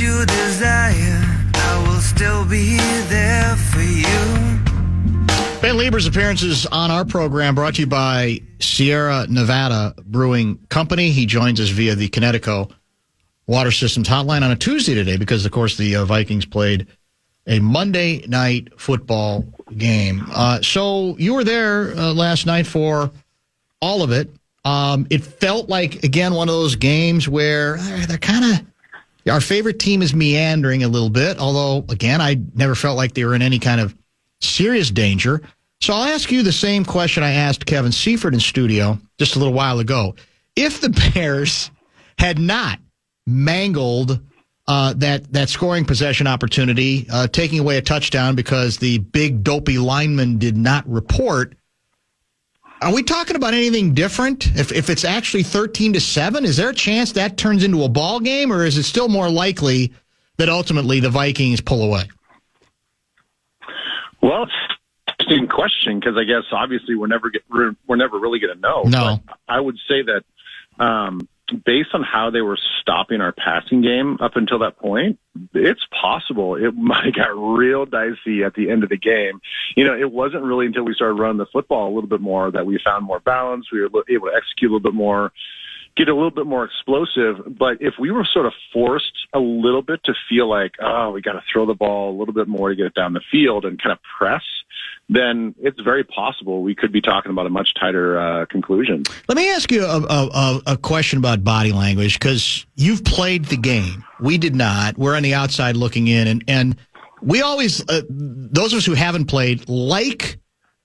you desire, I will still be there for you. Ben Leber's appearances on our program brought to you by Sierra Nevada Brewing Company. He joins us via the Connecticut Water Systems hotline on a Tuesday today because, of course, the Vikings played a Monday night football game. So you were there last night for all of it. It felt like, again, one of those games where they're kind of our favorite team is meandering a little bit, although, again, I never felt like they were in any kind of serious danger. So I'll ask you the same question I asked Kevin Seifert in studio just a little while ago. If the Bears had not mangled that scoring possession opportunity, taking away a touchdown because the big dopey lineman did not report, are we talking about anything different? If it's actually 13-7, is there a chance that turns into a ball game, or is it still more likely that ultimately the Vikings pull away? Well, it's an interesting question because I guess obviously we're never really going to know. No, but I would say that based on how they were stopping our passing game up until that point, it's possible it might have got real dicey at the end of the game. You know, it wasn't really until we started running the football a little bit more that we found more balance. We were able to execute a little bit more, get a little bit more explosive. But if we were sort of forced a little bit to feel like, oh, we got to throw the ball a little bit more to get it down the field and kind of press, then it's very possible we could be talking about a much tighter conclusion. Let me ask you a question about body language, because you've played the game. We did not. We're on the outside looking in, and we always, those of us who haven't played, like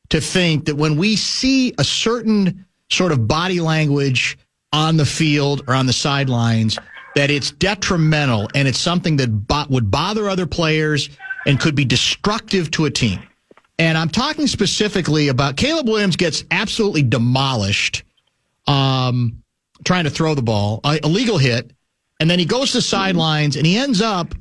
to think that when we see a certain sort of body language on the field or on the sidelines, that it's detrimental and it's something that would bother other players and could be destructive to a team. And I'm talking specifically about Caleb Williams gets absolutely demolished trying to throw the ball, illegal hit, and then he goes to the sidelines and he ends up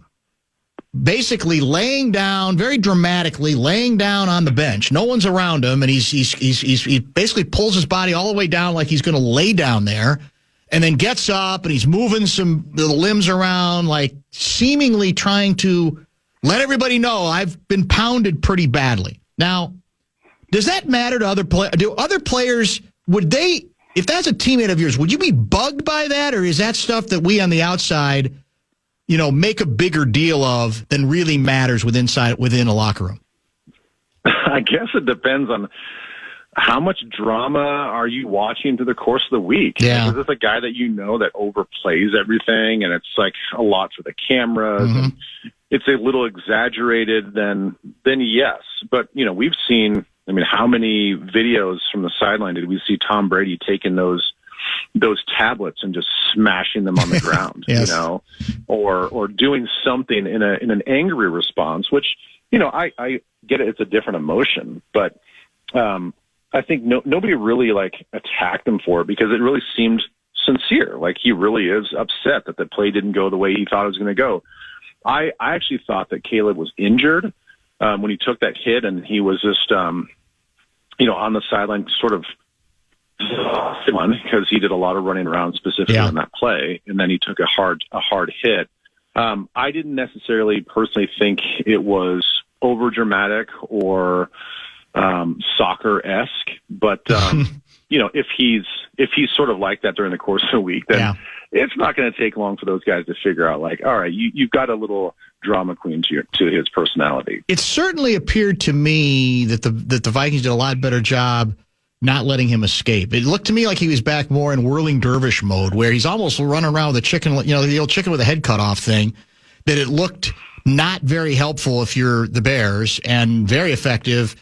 basically laying down, very dramatically laying down on the bench. No one's around him, and he basically pulls his body all the way down like he's going to lay down there, and then gets up and he's moving the limbs around, like seemingly trying to let everybody know I've been pounded pretty badly. Now, does that matter to other players? Do other players, if that's a teammate of yours, would you be bugged by that, or is that stuff that we on the outside, make a bigger deal of than really matters within a locker room? I guess it depends on how much drama are you watching through the course of the week. Yeah. Is this a guy that that overplays everything, and it's like a lot for the cameras, and it's a little exaggerated, then yes. But, we've seen, how many videos from the sideline did we see Tom Brady taking those tablets and just smashing them on the ground, yes. or doing something in an angry response, which, I get it. It's a different emotion, but, I think nobody really attacked him for it because it really seemed sincere. Like he really is upset that the play didn't go the way he thought it was going to go. I actually thought that Caleb was injured when he took that hit, and he was just, on the sideline sort of because he did a lot of running around specifically on that play, and then he took a hard hit. I didn't necessarily personally think it was over dramatic or soccer-esque, but if he's sort of like that during the course of the week, then it's not going to take long for those guys to figure out, all right, you've got a little drama queen to his personality. It certainly appeared to me that the Vikings did a lot better job not letting him escape. It looked to me like he was back more in whirling dervish mode, where he's almost running around with a chicken, the old chicken with a head cut off thing, that it looked not very helpful if you're the Bears and very effective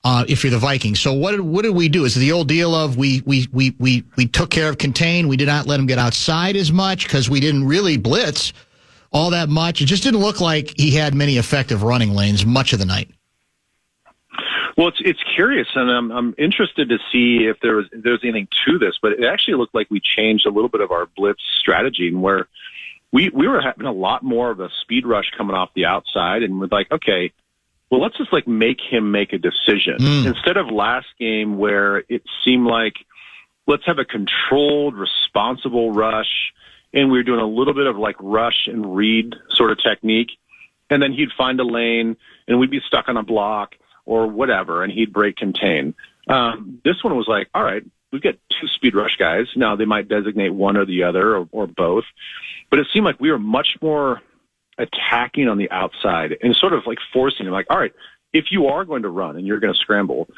if you're the Vikings. So what did we do? Is it the old deal of we took care of contain? We did not let him get outside as much because we didn't really blitz all that much. It just didn't look like he had many effective running lanes much of the night. Well, it's curious, and I'm interested to see if there's anything to this. But it actually looked like we changed a little bit of our blitz strategy, and where we were having a lot more of a speed rush coming off the outside, and we're like, okay, well, let's just make him make a decision instead of last game where it seemed like let's have a controlled, responsible rush. and we were doing a little bit of like rush and read sort of technique. And then he'd find a lane, and we'd be stuck on a block or whatever, and he'd break contain. This one was like, all right, we've got 2 speed rush guys. Now, they might designate one or the other or both, but it seemed like we were much more attacking on the outside and sort of like forcing him, like, all right, if you are going to run and you're going to scramble,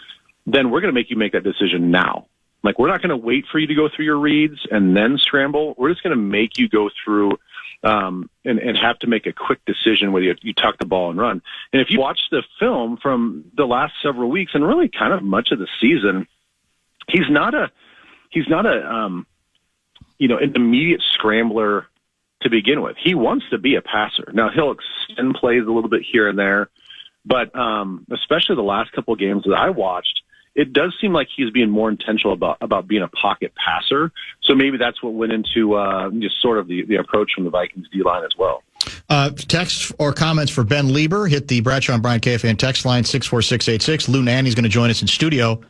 then we're going to make you make that decision now. Like, we're not going to wait for you to go through your reads and then scramble. We're just going to make you go through and have to make a quick decision whether you tuck the ball and run. And if you watch the film from the last several weeks and really kind of much of the season, he's not an immediate scrambler to begin with. He wants to be a passer. Now, he'll extend plays a little bit here and there, but especially the last couple of games that I watched, it does seem like he's being more intentional about being a pocket passer. So maybe that's what went into just sort of the approach from the Vikings D-line as well. Text or comments for Ben Leber, hit the Bradshaw and Bryant KFAN text line 64686. Lou Nanne is going to join us in studio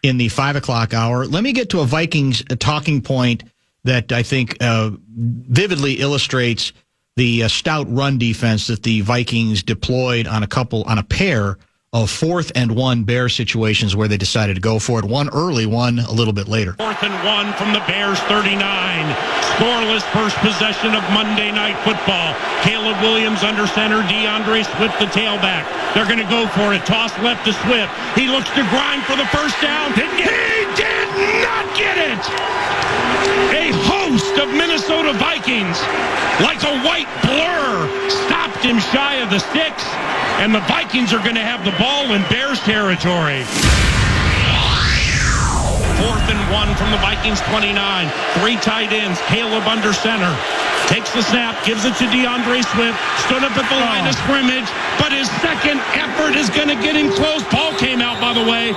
in the 5 o'clock hour. Let me get to a Vikings talking point that I think vividly illustrates the stout run defense that the Vikings deployed on a pair of 4th and 1 Bear situations where they decided to go for it. One early, one a little bit later. 4th and 1 from the Bears 39. Scoreless first possession of Monday Night Football. Caleb Williams under center. DeAndre Swift the tailback. They're going to go for it. Toss left to Swift. He looks to grind for the first down. He did not get it. A host of Minnesota Vikings, like a white blur, stopped him shy of the sticks. And the Vikings are going to have the ball in Bears territory. 4th and 1 from the Vikings 29. 3 tight ends. Caleb under center. Takes the snap, gives it to DeAndre Swift. Stood up at the line of scrimmage, but his second effort is going to get him close. Ball came out, by the way.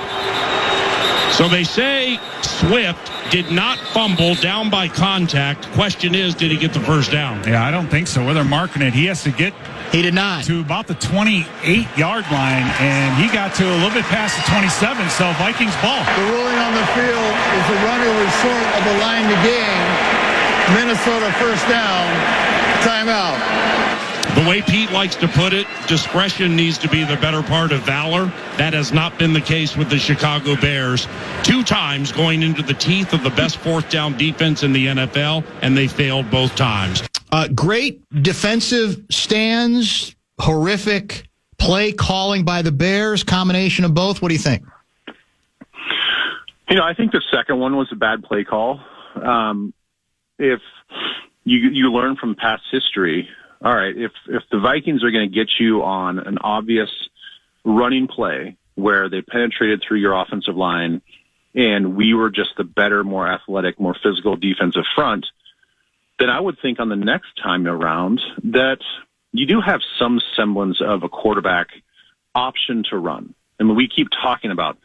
So they say Swift did not fumble, down by contact. Question is, did he get the first down? Yeah, I don't think so. Where they're marking it, he has to get He did not. to about the 28-yard line, and he got to a little bit past the 27, so Vikings ball. The ruling on the field is the runner was short of the line to gain. Minnesota first down, timeout. The way Pete likes to put it, discretion needs to be the better part of valor. That has not been the case with the Chicago Bears. 2 times going into the teeth of the best 4th down defense in the NFL, and they failed both times. Great defensive stands, horrific play calling by the Bears, combination of both. What do you think? I think the second one was a bad play call. If you learn from past history, all right, if the Vikings are going to get you on an obvious running play where they penetrated through your offensive line and we were just the better, more athletic, more physical defensive front, then I would think on the next time around that you do have some semblance of a quarterback option to run. I mean, we keep talking about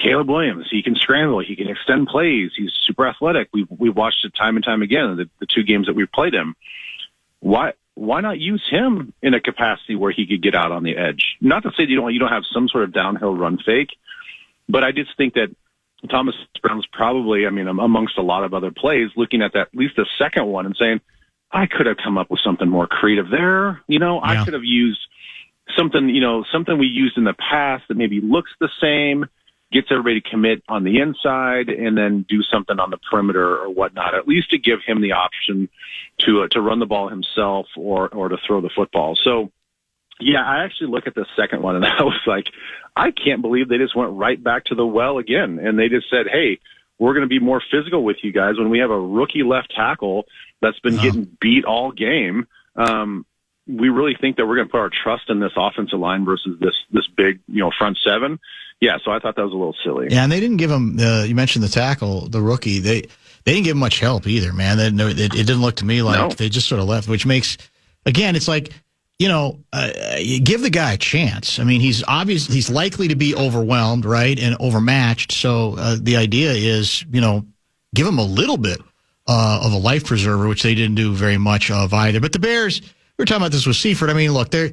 Caleb Williams. He can scramble. He can extend plays. He's super athletic. We've watched it time and time again, the 2 games that we've played him. Why not use him in a capacity where he could get out on the edge? Not to say you don't have some sort of downhill run fake, but I just think that Thomas Brown's probably, amongst a lot of other plays, looking at that, at least the second one, and saying, I could have come up with something more creative there. I could have used something we used in the past that maybe looks the same, gets everybody to commit on the inside, and then do something on the perimeter or whatnot, at least to give him the option to run the ball himself or to throw the football. So, yeah, I actually look at the second one, and I was like, I can't believe they just went right back to the well again. And they just said, hey, we're going to be more physical with you guys when we have a rookie left tackle that's been getting beat all game. We really think that we're going to put our trust in this offensive line versus this big, front seven. Yeah, so I thought that was a little silly. Yeah, and they didn't give him, you mentioned the tackle, the rookie, they didn't give him much help either, man. It didn't look to me like they just sort of left, which makes, again, it's like, you give the guy a chance. I mean, he's likely to be overwhelmed, right, and overmatched. So the idea is, give him a little bit of a life preserver, which they didn't do very much of either. But the Bears, we were talking about this with Seifert. I mean, look, their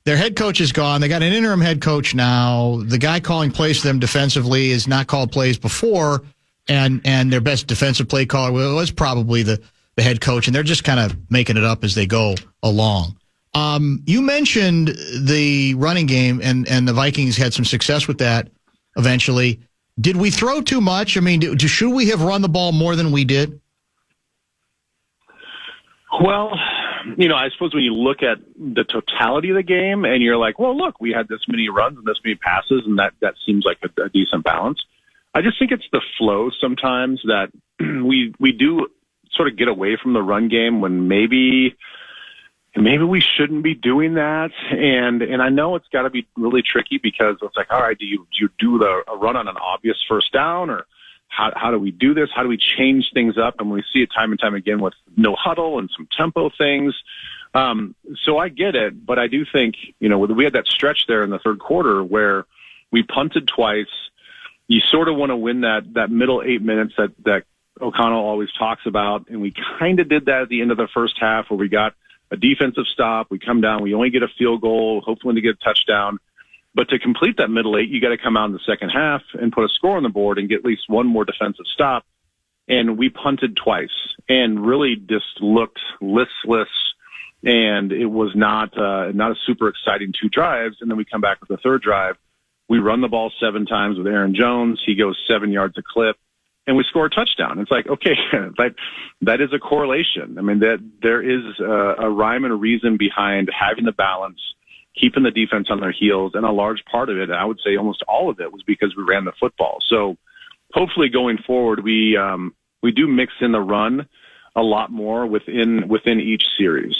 head coach is gone. They got an interim head coach now. The guy calling plays for them defensively has not called plays before, and their best defensive play caller was probably the the head coach, and they're just kind of making it up as they go along. You mentioned the running game, and the Vikings had some success with that eventually. Did we throw too much? I mean, should we have run the ball more than we did? Well, I suppose when you look at the totality of the game and you're like, well, look, we had this many runs and this many passes, and that seems like a decent balance. I just think it's the flow sometimes that we do sort of get away from the run game when maybe we shouldn't be doing that. And I know it's got to be really tricky because it's like, all right, do you do a run on an obvious first down, or how do we do this? How do we change things up? And we see it time and time again with no huddle and some tempo things. So I get it, but I do think, we had that stretch there in the third quarter where we punted twice. You sort of want to win that middle 8 minutes that O'Connell always talks about. And we kind of did that at the end of the first half where we got a defensive stop. We come down, we only get a field goal, hopefully to get a touchdown. But to complete that middle 8, you got to come out in the second half and put a score on the board and get at least one more defensive stop. And we punted twice and really just looked listless. And it was not a super exciting 2 drives. And then we come back with the third drive. We run the ball 7 times with Aaron Jones. He goes 7 yards a clip, and we score a touchdown. It's like, okay, that is a correlation. I mean, that there is a rhyme and a reason behind having the balance, keeping the defense on their heels, and a large part of it, I would say almost all of it, was because we ran the football. So hopefully going forward, we do mix in the run a lot more within each series.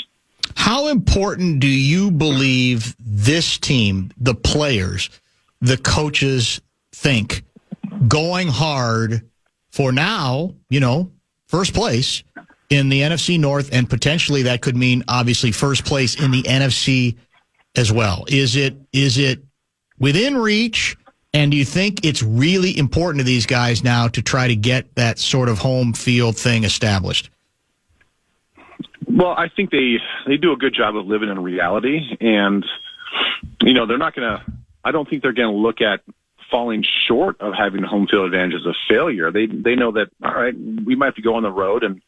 How important do you believe this team, the players, the coaches, think going hard for now, first place in the NFC North, and potentially that could mean obviously first place in the NFC as well? Is it within reach, and do you think it's really important to these guys now to try to get that sort of home field thing established? Well, I think they do a good job of living in reality, and they're not going to. I don't think they're going to look at falling short of having home field advantage as a failure. They know that, all right, we might have to go on the road and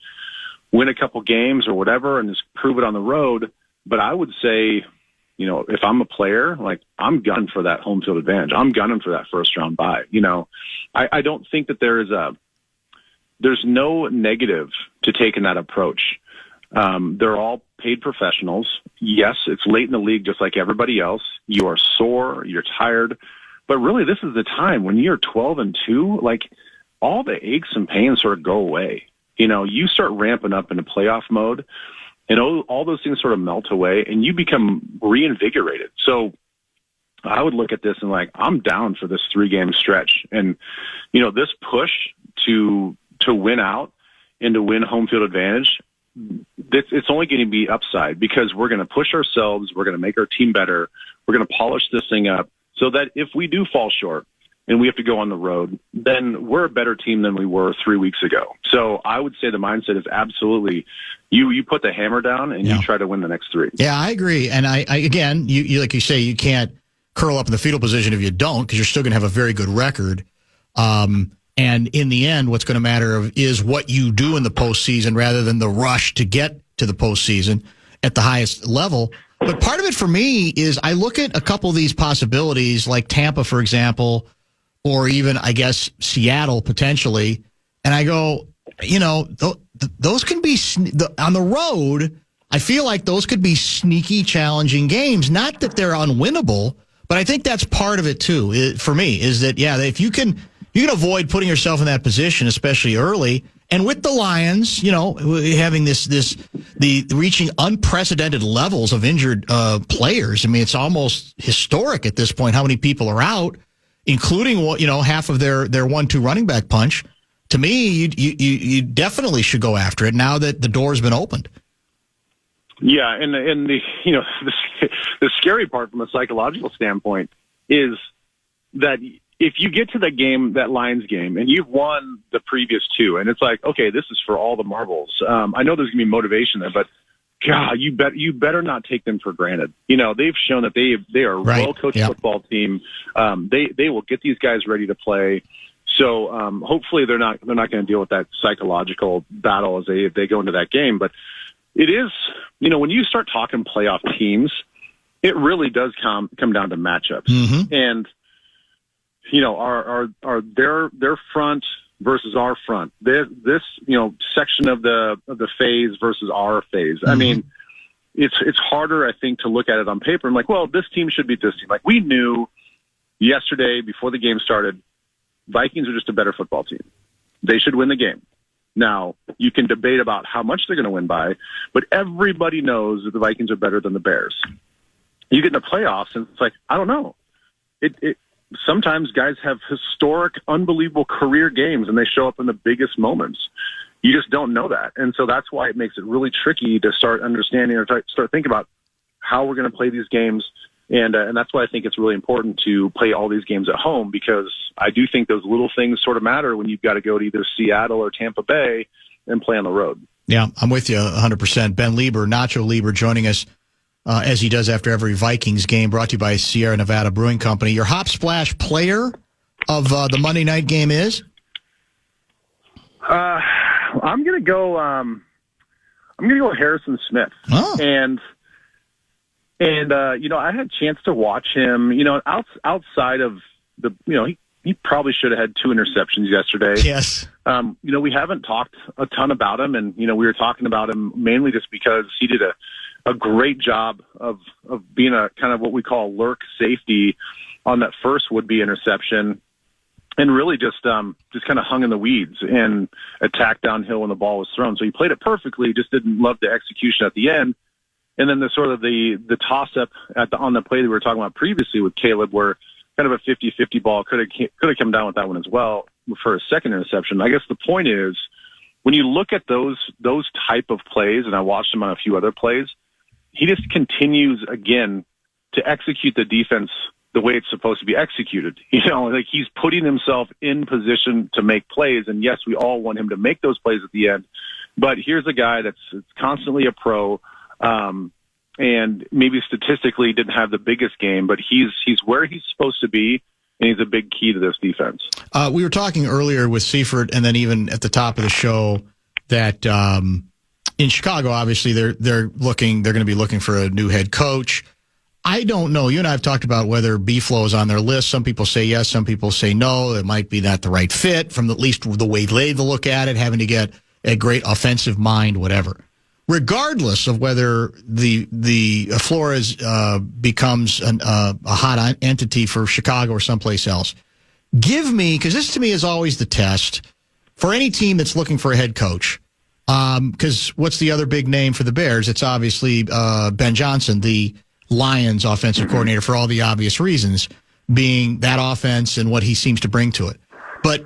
win a couple games or whatever and just prove it on the road. But I would say, if I'm a player, like, I'm gunning for that home field advantage. I'm gunning for that first round bye. I don't think that there's no negative to taking that approach. They're all paid professionals. Yes, it's late in the league, just like everybody else. You are sore, you're tired, but really this is the time when you're 12-2, like, all the aches and pains sort of go away. You start ramping up into playoff mode, and all those things sort of melt away, and you become reinvigorated. So I would look at this and I'm down for this 3-game stretch. And, this push to win out and to win home field advantage, it's only going to be upside because we're going to push ourselves. We're going to make our team better. We're going to polish this thing up so that if we do fall short and we have to go on the road, then we're a better team than we were 3 weeks ago. So I would say the mindset is absolutely you put the hammer down and you try to win the next 3. Yeah, I agree. And I again, you like you say, you can't curl up in the fetal position if you don't, because you're still going to have a very good record. And in the end, what's going to matter is what you do in the postseason rather than the rush to get to the postseason at the highest level. But part of it for me is I look at a couple of these possibilities, like Tampa, for example, or even, I guess, Seattle potentially, and I go, those can be on the road. I feel like those could be sneaky, challenging games. Not that they're unwinnable, but I think that's part of it too. For me, is that if you can avoid putting yourself in that position, especially early. And with the Lions, having the reaching unprecedented levels of injured players. I mean, it's almost historic at this point how many people are out, including half of their 1-2 running back punch. To me, you definitely should go after it now that the door's been opened. Yeah, and the the scary part from a psychological standpoint is that if you get to that Lions game and you've won the previous 2, and it's like, okay, this is for all the marbles. I know there's going to be motivation there, but God, you better not take them for granted. They've shown that they are a well-coached football team. They will get these guys ready to play. So hopefully they're not going to deal with that psychological battle as they go into that game. But it is, when you start talking playoff teams, it really does come down to matchups. Mm-hmm. And are their front versus our front, this section of the phase versus our phase. Mm-hmm. I mean, it's harder, I think, to look at it on paper. I'm like, well, this team should beat this team. Like, we knew yesterday before the game started, Vikings are just a better football team. They should win the game. Now, you can debate about how much they're going to win by, but everybody knows that the Vikings are better than the Bears. You get in the playoffs, and it's like, I don't know. Sometimes guys have historic, unbelievable career games, and they show up in the biggest moments. You just don't know that. And so that's why it makes it really tricky to start understanding or start thinking about how we're going to play these games. And that's why I think it's really important to play all these games at home, because I do think those little things sort of matter when you've got to go to either Seattle or Tampa Bay and play on the road. Yeah, I'm with you 100%. Ben Leber, Nacho Leber, joining us as he does after every Vikings game, brought to you by Sierra Nevada Brewing Company. Your Hop Splash player of the Monday night game is? I'm going to go Harrison Smith. Oh. And I had a chance to watch him, outside of the, he probably should have had 2 interceptions yesterday. Yes. We haven't talked a ton about him, and, we were talking about him mainly just because he did a great job of being a kind of what we call lurk safety on that first would-be interception, and really just kind of hung in the weeds and attacked downhill when the ball was thrown. So he played it perfectly, just didn't love the execution at the end. And then the sort of the toss-up on the play that we were talking about previously with Caleb, where kind of a 50-50 ball could have come down with that one as well for a second interception. I guess the point is, when you look at those type of plays, and I watched him on a few other plays, he just continues, again, to execute the defense the way it's supposed to be executed. Like, he's putting himself in position to make plays, and yes, we all want him to make those plays at the end. But here's a guy that's constantly a pro, and maybe statistically didn't have the biggest game, but he's where he's supposed to be, and he's a big key to this defense. We were talking earlier with Seifert, and then even at the top of the show, that in Chicago, obviously they're going to be looking for a new head coach. I don't know. You and I have talked about whether B-Flow is on their list. Some people say yes, some people say no. It might be not the right fit from at least the way they look at it, having to get a great offensive mind, whatever. Regardless of whether the Flores becomes a hot entity for Chicago or someplace else, give me, because this to me is always the test for any team that's looking for a head coach. Because what's the other big name for the Bears? It's obviously Ben Johnson, the Lions offensive coordinator, for all the obvious reasons, being that offense and what he seems to bring to it. But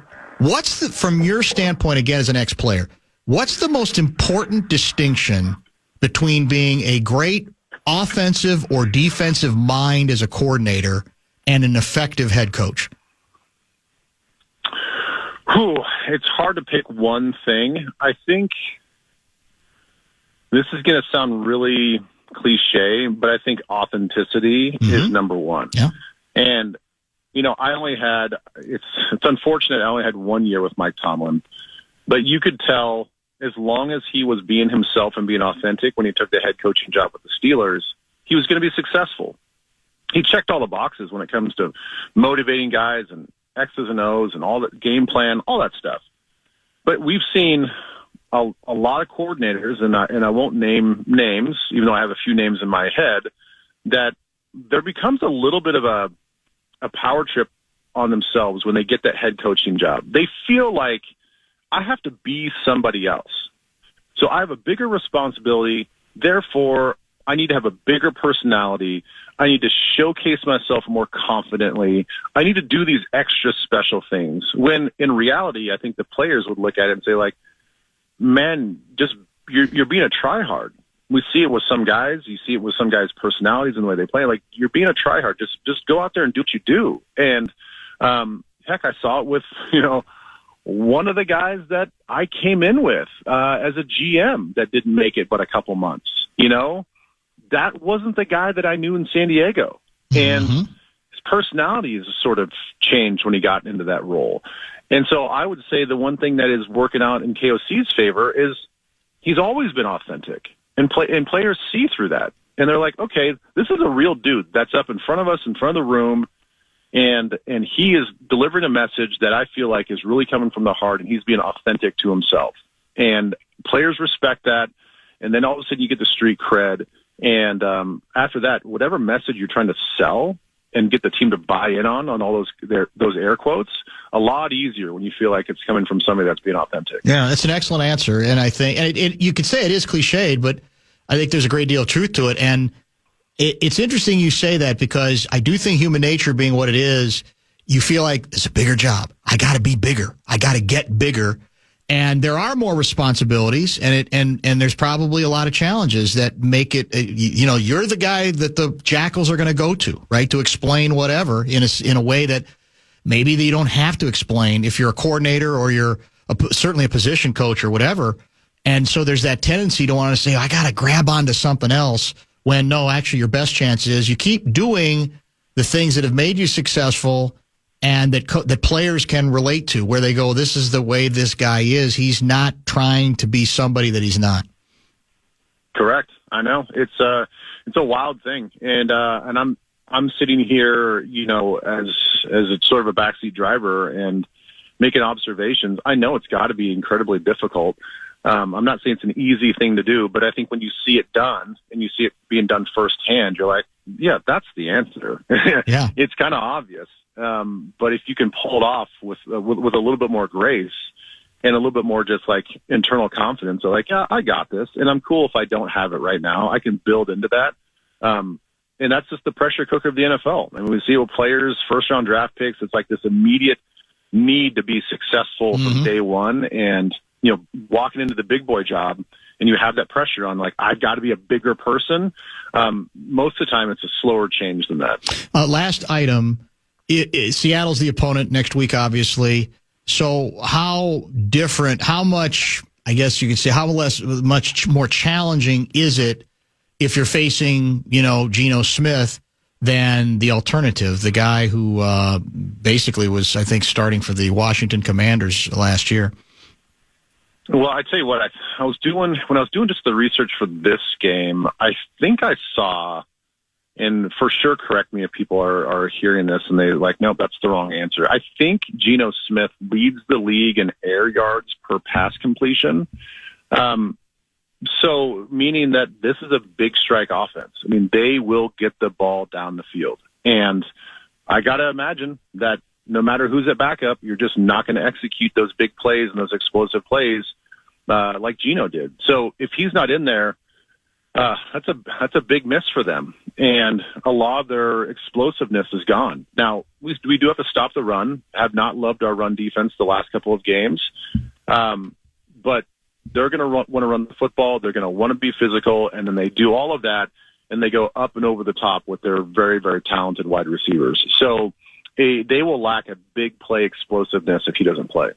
from your standpoint, again, as an ex-player, what's the most important distinction between being a great offensive or defensive mind as a coordinator and an effective head coach? It's hard to pick one thing. I think this is going to sound really cliche, but I think authenticity is number one. Yeah. And, it's unfortunate I only had 1 year with Mike Tomlin, but you could tell as long as he was being himself and being authentic when he took the head coaching job with the Steelers, he was going to be successful. He checked all the boxes when it comes to motivating guys and X's and O's and all that game plan, all that stuff. But we've seen a lot of coordinators, and I won't name names, even though I have a few names in my head, that there becomes a little bit of a power trip on themselves when they get that head coaching job. They feel like, I have to be somebody else. So I have a bigger responsibility. Therefore, I need to have a bigger personality. I need to showcase myself more confidently. I need to do these extra special things. When in reality, I think the players would look at it and say, like, man, just you're being a tryhard. We see it with some guys. You see it with some guys' personalities and the way they play. Like, you're being a tryhard. Just go out there and do what you do. And heck, I saw it with one of the guys that I came in with as a GM that didn't make it but a couple months. That wasn't the guy that I knew in San Diego. And personality has sort of changed when he got into that role. And so I would say the one thing that is working out in KOC's favor is he's always been authentic, and players see through that. And they're like, okay, this is a real dude that's up in front of us, in front of the room, and he is delivering a message that I feel like is really coming from the heart, and he's being authentic to himself. And players respect that, and then all of a sudden you get the street cred. And after that, whatever message you're trying to sell and get the team to buy in on all those air quotes, a lot easier when you feel like it's coming from somebody that's being authentic. Yeah, that's an excellent answer. And I think you could say it is cliched, but I think there's a great deal of truth to it. And it's interesting you say that, because I do think human nature being what it is, you feel like it's a bigger job. I got to be bigger. I got to get bigger. And there are more responsibilities, and there's probably a lot of challenges that make it, you're the guy that the Jackals are going to go to, right, to explain whatever in a way that maybe you don't have to explain if you're a coordinator or you're certainly a position coach or whatever. And so there's that tendency to want to say, I got to grab onto something else, when no, actually your best chance is you keep doing the things that have made you successful and that players can relate to, where they go, this is the way this guy is. He's not trying to be somebody that he's not. Correct. I know. It's a wild thing. And I'm sitting here, as a sort of a backseat driver and making observations. I know it's got to be incredibly difficult. I'm not saying it's an easy thing to do, but I think when you see it done and you see it being done firsthand, you're like, yeah, that's the answer. Yeah. It's kind of obvious. But if you can pull it off with a little bit more grace and a little bit more just like internal confidence, so like, yeah, I got this, and I'm cool if I don't have it right now. I can build into that. And that's just the pressure cooker of the NFL. I mean, we see with players, first-round draft picks, it's like this immediate need to be successful from day one, and walking into the big boy job, and you have that pressure on, like, I've got to be a bigger person. Most of the time, it's a slower change than that. Last item. Seattle's the opponent next week, obviously. So how much, I guess you could say, much more challenging is it if you're facing, Geno Smith than the alternative, the guy who basically was, I think, starting for the Washington Commanders last year? Well, I tell you what, I was doing when I was doing just the research for this game, I think I saw, and for sure, correct me if people are hearing this and they're like, nope, that's the wrong answer. I think Geno Smith leads the league in air yards per pass completion. So meaning that this is a big strike offense. I mean, they will get the ball down the field. And I got to imagine that no matter who's at backup, you're just not going to execute those big plays and those explosive plays like Geno did. So if he's not in there, that's a big miss for them, and a lot of their explosiveness is gone. Now we do have to stop the run. Have not loved our run defense the last couple of games, but they're going to want to run the football. They're going to want to be physical, and then they do all of that, and they go up and over the top with their very, very talented wide receivers. So they will lack a big play explosiveness if he doesn't play.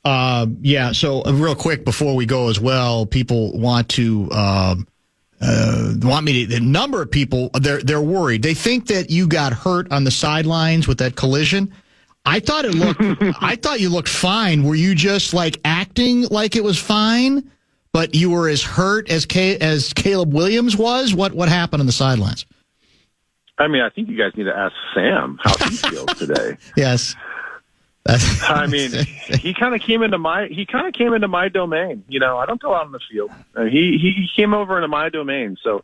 Yeah. So real quick before we go as well, people want to. The number of people, they're worried. They think that you got hurt on the sidelines with that collision. I thought you looked fine. Were you just like acting like it was fine, but you were as hurt as Caleb Williams was? What happened on the sidelines? I mean, I think you guys need to ask Sam how he feels today. Yes. I mean, he kind of came into my domain. I don't go out on the field. He came over into my domain. So,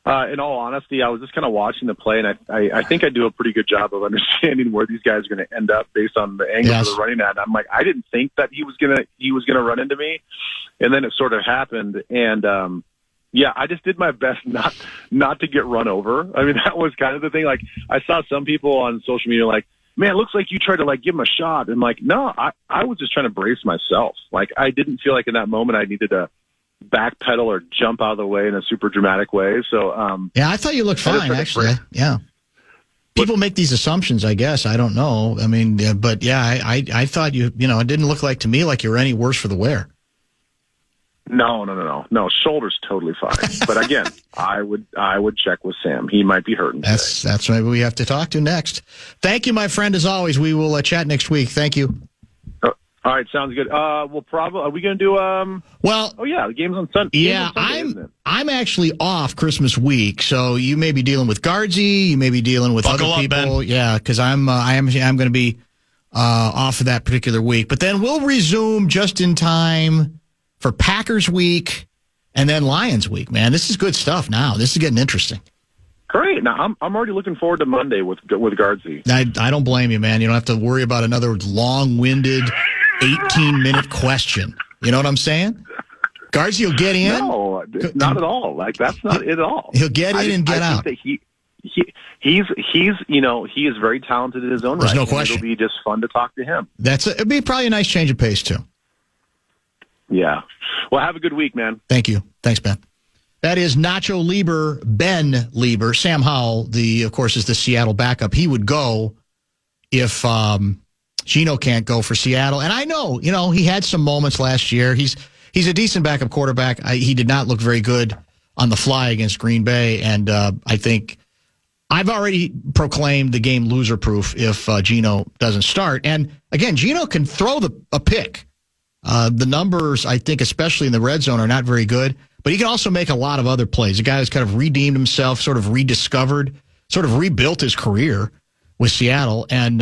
in all honesty, I was just kind of watching the play, and I think I do a pretty good job of understanding where these guys are going to end up based on the angle they're running at. And I'm like, I didn't think that he was gonna run into me, and then it sort of happened. And yeah, I just did my best not to get run over. I mean, that was kind of the thing. Like, I saw some people on social media like, man, it looks like you tried to like give him a shot. And like, no, I was just trying to brace myself. Like, I didn't feel like in that moment I needed to backpedal or jump out of the way in a super dramatic way. So, yeah, I thought you looked fine, actually. Yeah. People make these assumptions, I guess. I don't know. I mean, but yeah, I thought it didn't look like to me like you were any worse for the wear. No, shoulder's totally fine. But again, I would check with Sam. He might be hurting. That's maybe we have to talk to next. Thank you, my friend. As always, we will chat next week. Thank you. All right, sounds good. We'll probably are we going to do Well, oh yeah, the game's on Sunday. Yeah, I'm actually off Christmas week, so you may be dealing with Guardsy, you may be dealing with other people. Ben. Yeah, because I'm going to be off of that particular week, but then we'll resume just in time for Packers week and then Lions week. Man, this is good stuff. Now this is getting interesting. Great. Now I'm already looking forward to Monday with Guardsy. I don't blame you, man. You don't have to worry about another long-winded 18-minute question. You know what I'm saying? Guardsy will get in. No, not at all. Like that's not it at all. He'll get in and get out. Think that he is very talented in his own right. There's no question. It'll be just fun to talk to him. It'd be probably a nice change of pace too. Yeah. Well, have a good week, man. Thank you. Thanks, Ben. That is Nacho Leber, Ben Leber. Sam Howell, of course, is the Seattle backup. He would go if Gino can't go for Seattle. And I know, he had some moments last year. He's a decent backup quarterback. He did not look very good on the fly against Green Bay. And I think I've already proclaimed the game loser-proof if Gino doesn't start. And, again, Gino can throw a pick. The numbers, I think, especially in the red zone, are not very good. But he can also make a lot of other plays. A guy who's kind of redeemed himself, sort of rediscovered, sort of rebuilt his career with Seattle, and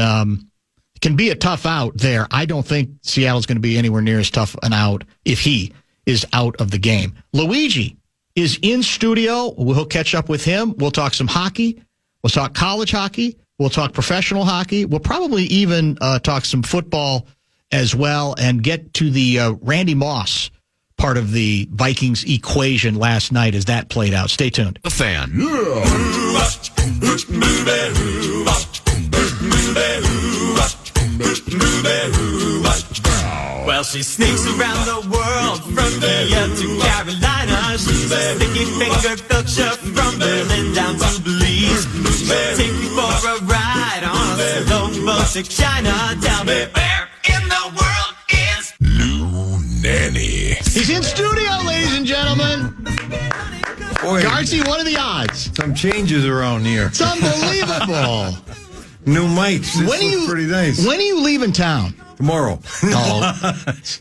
can be a tough out there. I don't think Seattle's going to be anywhere near as tough an out if he is out of the game. Luigi is in studio. We'll catch up with him. We'll talk some hockey. We'll talk college hockey. We'll talk professional hockey. We'll probably even talk some football as well and get to the Randy Moss part of the Vikings equation last night as that played out. Stay tuned. The Fan. Well, she sneaks around the world from India to Carolina. She's a sticky-fingered filcher from Berlin down to Belize. She'll take you for a ride on a slow boat to China. Tell me, where in the world is Lou Nanne? He's in studio, ladies and gentlemen. Boy, Guardsy, what are the odds? some changes around here. It's unbelievable. New mics. This looks pretty nice. When are you leaving town? Tomorrow. Oh.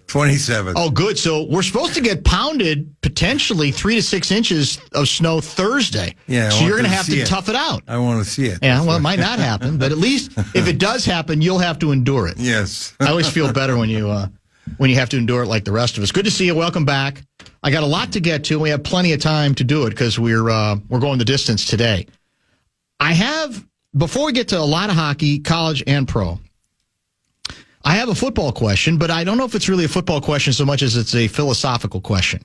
27th. Oh, good. So we're supposed to get pounded potentially 3 to 6 inches of snow Thursday. Yeah. So you're going to have to tough it out. I want to see it. Yeah, well, it might not happen, but at least if it does happen, you'll have to endure it. Yes. I always feel better when you have to endure it like the rest of us. Good to see you. Welcome back. I got a lot to get to. We have plenty of time to do it because we're going the distance today. Before we get to a lot of hockey, college and pro, I have a football question, but I don't know if it's really a football question so much as it's a philosophical question.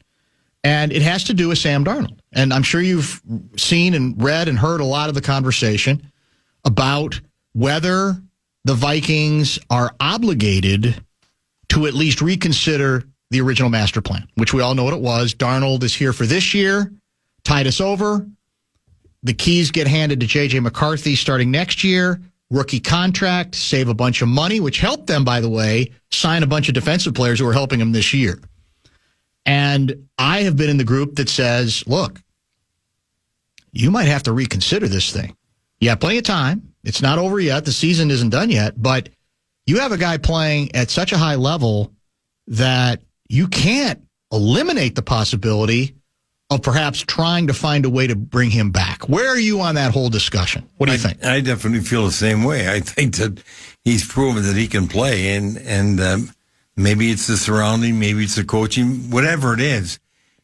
And it has to do with Sam Darnold. And I'm sure you've seen and read and heard a lot of the conversation about whether the Vikings are obligated to at least reconsider the original master plan, which we all know what it was. Darnold is here for this year, tied us over. The keys get handed to J.J. McCarthy starting next year. Rookie contract, save a bunch of money, which helped them, by the way, sign a bunch of defensive players who are helping them this year. And I have been in the group that says, look, you might have to reconsider this thing. You have plenty of time. It's not over yet. The season isn't done yet. But you have a guy playing at such a high level that you can't eliminate the possibility of perhaps trying to find a way to bring him back. Where are you on that whole discussion? What do you think? I definitely feel the same way. I think that he's proven that he can play, and maybe it's the surrounding, maybe it's the coaching, whatever it is,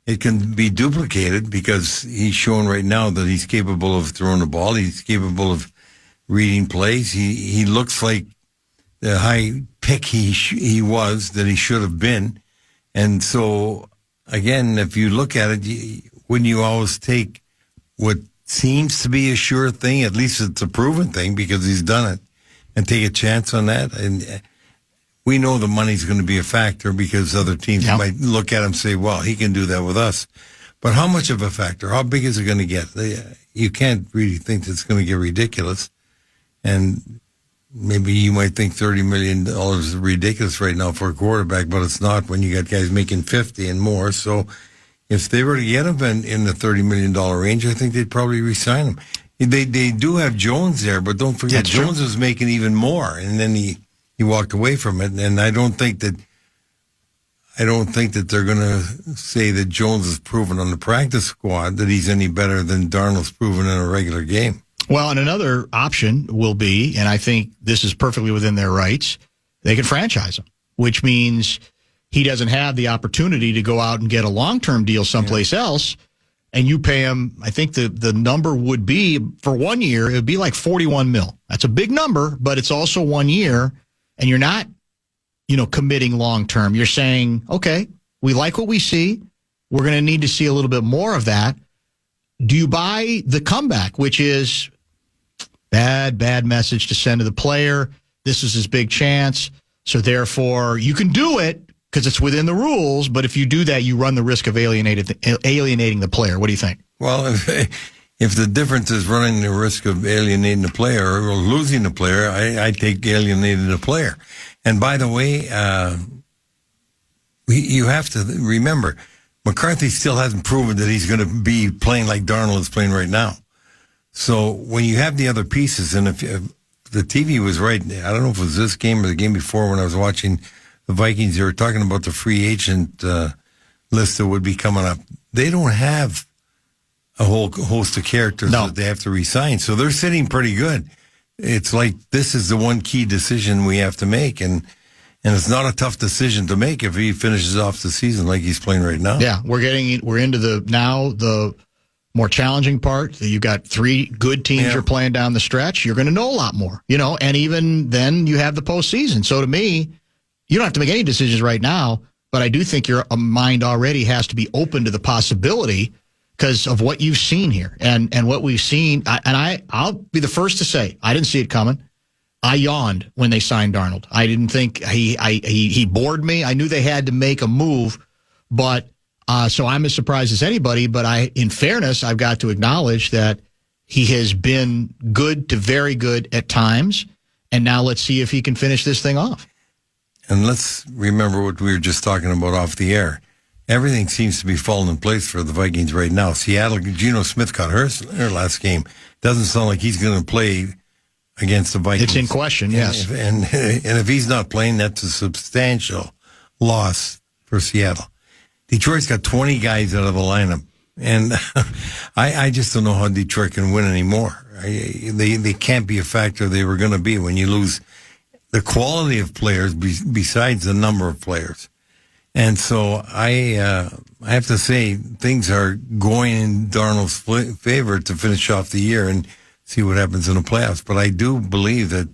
it can be duplicated because he's shown right now that he's capable of throwing the ball. He's capable of reading plays. He looks like the high pick he was that he should have been. And so, again, if you look at it, wouldn't you always take what seems to be a sure thing, at least it's a proven thing because he's done it, and take a chance on that? And we know the money's going to be a factor because other teams might look at him and say, well, he can do that with us. But how much of a factor? How big is it going to get? You can't really think that it's going to get ridiculous. And maybe you might think $30 million is ridiculous right now for a quarterback, but it's not when you got guys making 50 and more. So if they were to get him in the $30 million range, I think they'd probably re-sign him. They do have Jones there, but don't forget, Jones was making even more, and then he walked away from it. And I don't think that they're going to say that Jones has proven on the practice squad that he's any better than Darnold's proven in a regular game. Well, and another option will be, and I think this is perfectly within their rights, they can franchise him, which means he doesn't have the opportunity to go out and get a long-term deal someplace else, and you pay him, I think the number would be, for 1 year, it would be like $41 million. That's a big number, but it's also 1 year, and you're not, committing long-term. You're saying, okay, we like what we see. We're going to need to see a little bit more of that. Do you buy the comeback, which is bad message to send to the player? This is his big chance. So therefore, you can do it because it's within the rules. But if you do that, you run the risk of alienating the player. What do you think? Well, if the difference is running the risk of alienating the player or losing the player, I take alienating the player. And by the way, you have to remember, McCarthy still hasn't proven that he's going to be playing like Darnold is playing right now. So when you have the other pieces, and if the TV was right, I don't know if it was this game or the game before when I was watching the Vikings, they were talking about the free agent list that would be coming up. They don't have a whole host of characters that they have to re-sign. So they're sitting pretty good. It's like this is the one key decision we have to make, and it's not a tough decision to make if he finishes off the season like he's playing right now. Yeah, we're into the more challenging part. You've got 3 good teams you're playing down the stretch. You're going to know a lot more, and even then you have the postseason. So to me, you don't have to make any decisions right now, but I do think your mind already has to be open to the possibility because of what you've seen here and what we've seen. I'll be the first to say, I didn't see it coming. I yawned when they signed Darnold. I didn't think he bored me. I knew they had to make a move, but so I'm as surprised as anybody. But in fairness, I've got to acknowledge that he has been good to very good at times, and now let's see if he can finish this thing off. And let's remember what we were just talking about off the air. Everything seems to be falling in place for the Vikings right now. Seattle, Geno Smith got her last game. Doesn't sound like he's going to play against the Vikings. It's in question, yes. And if he's not playing, that's a substantial loss for Seattle. Detroit's got 20 guys out of the lineup. And I just don't know how Detroit can win anymore. They can't be a factor they were going to be when you lose the quality of players besides the number of players. And so I have to say things are going in Darnold's favor to finish off the year and see what happens in the playoffs. But I do believe that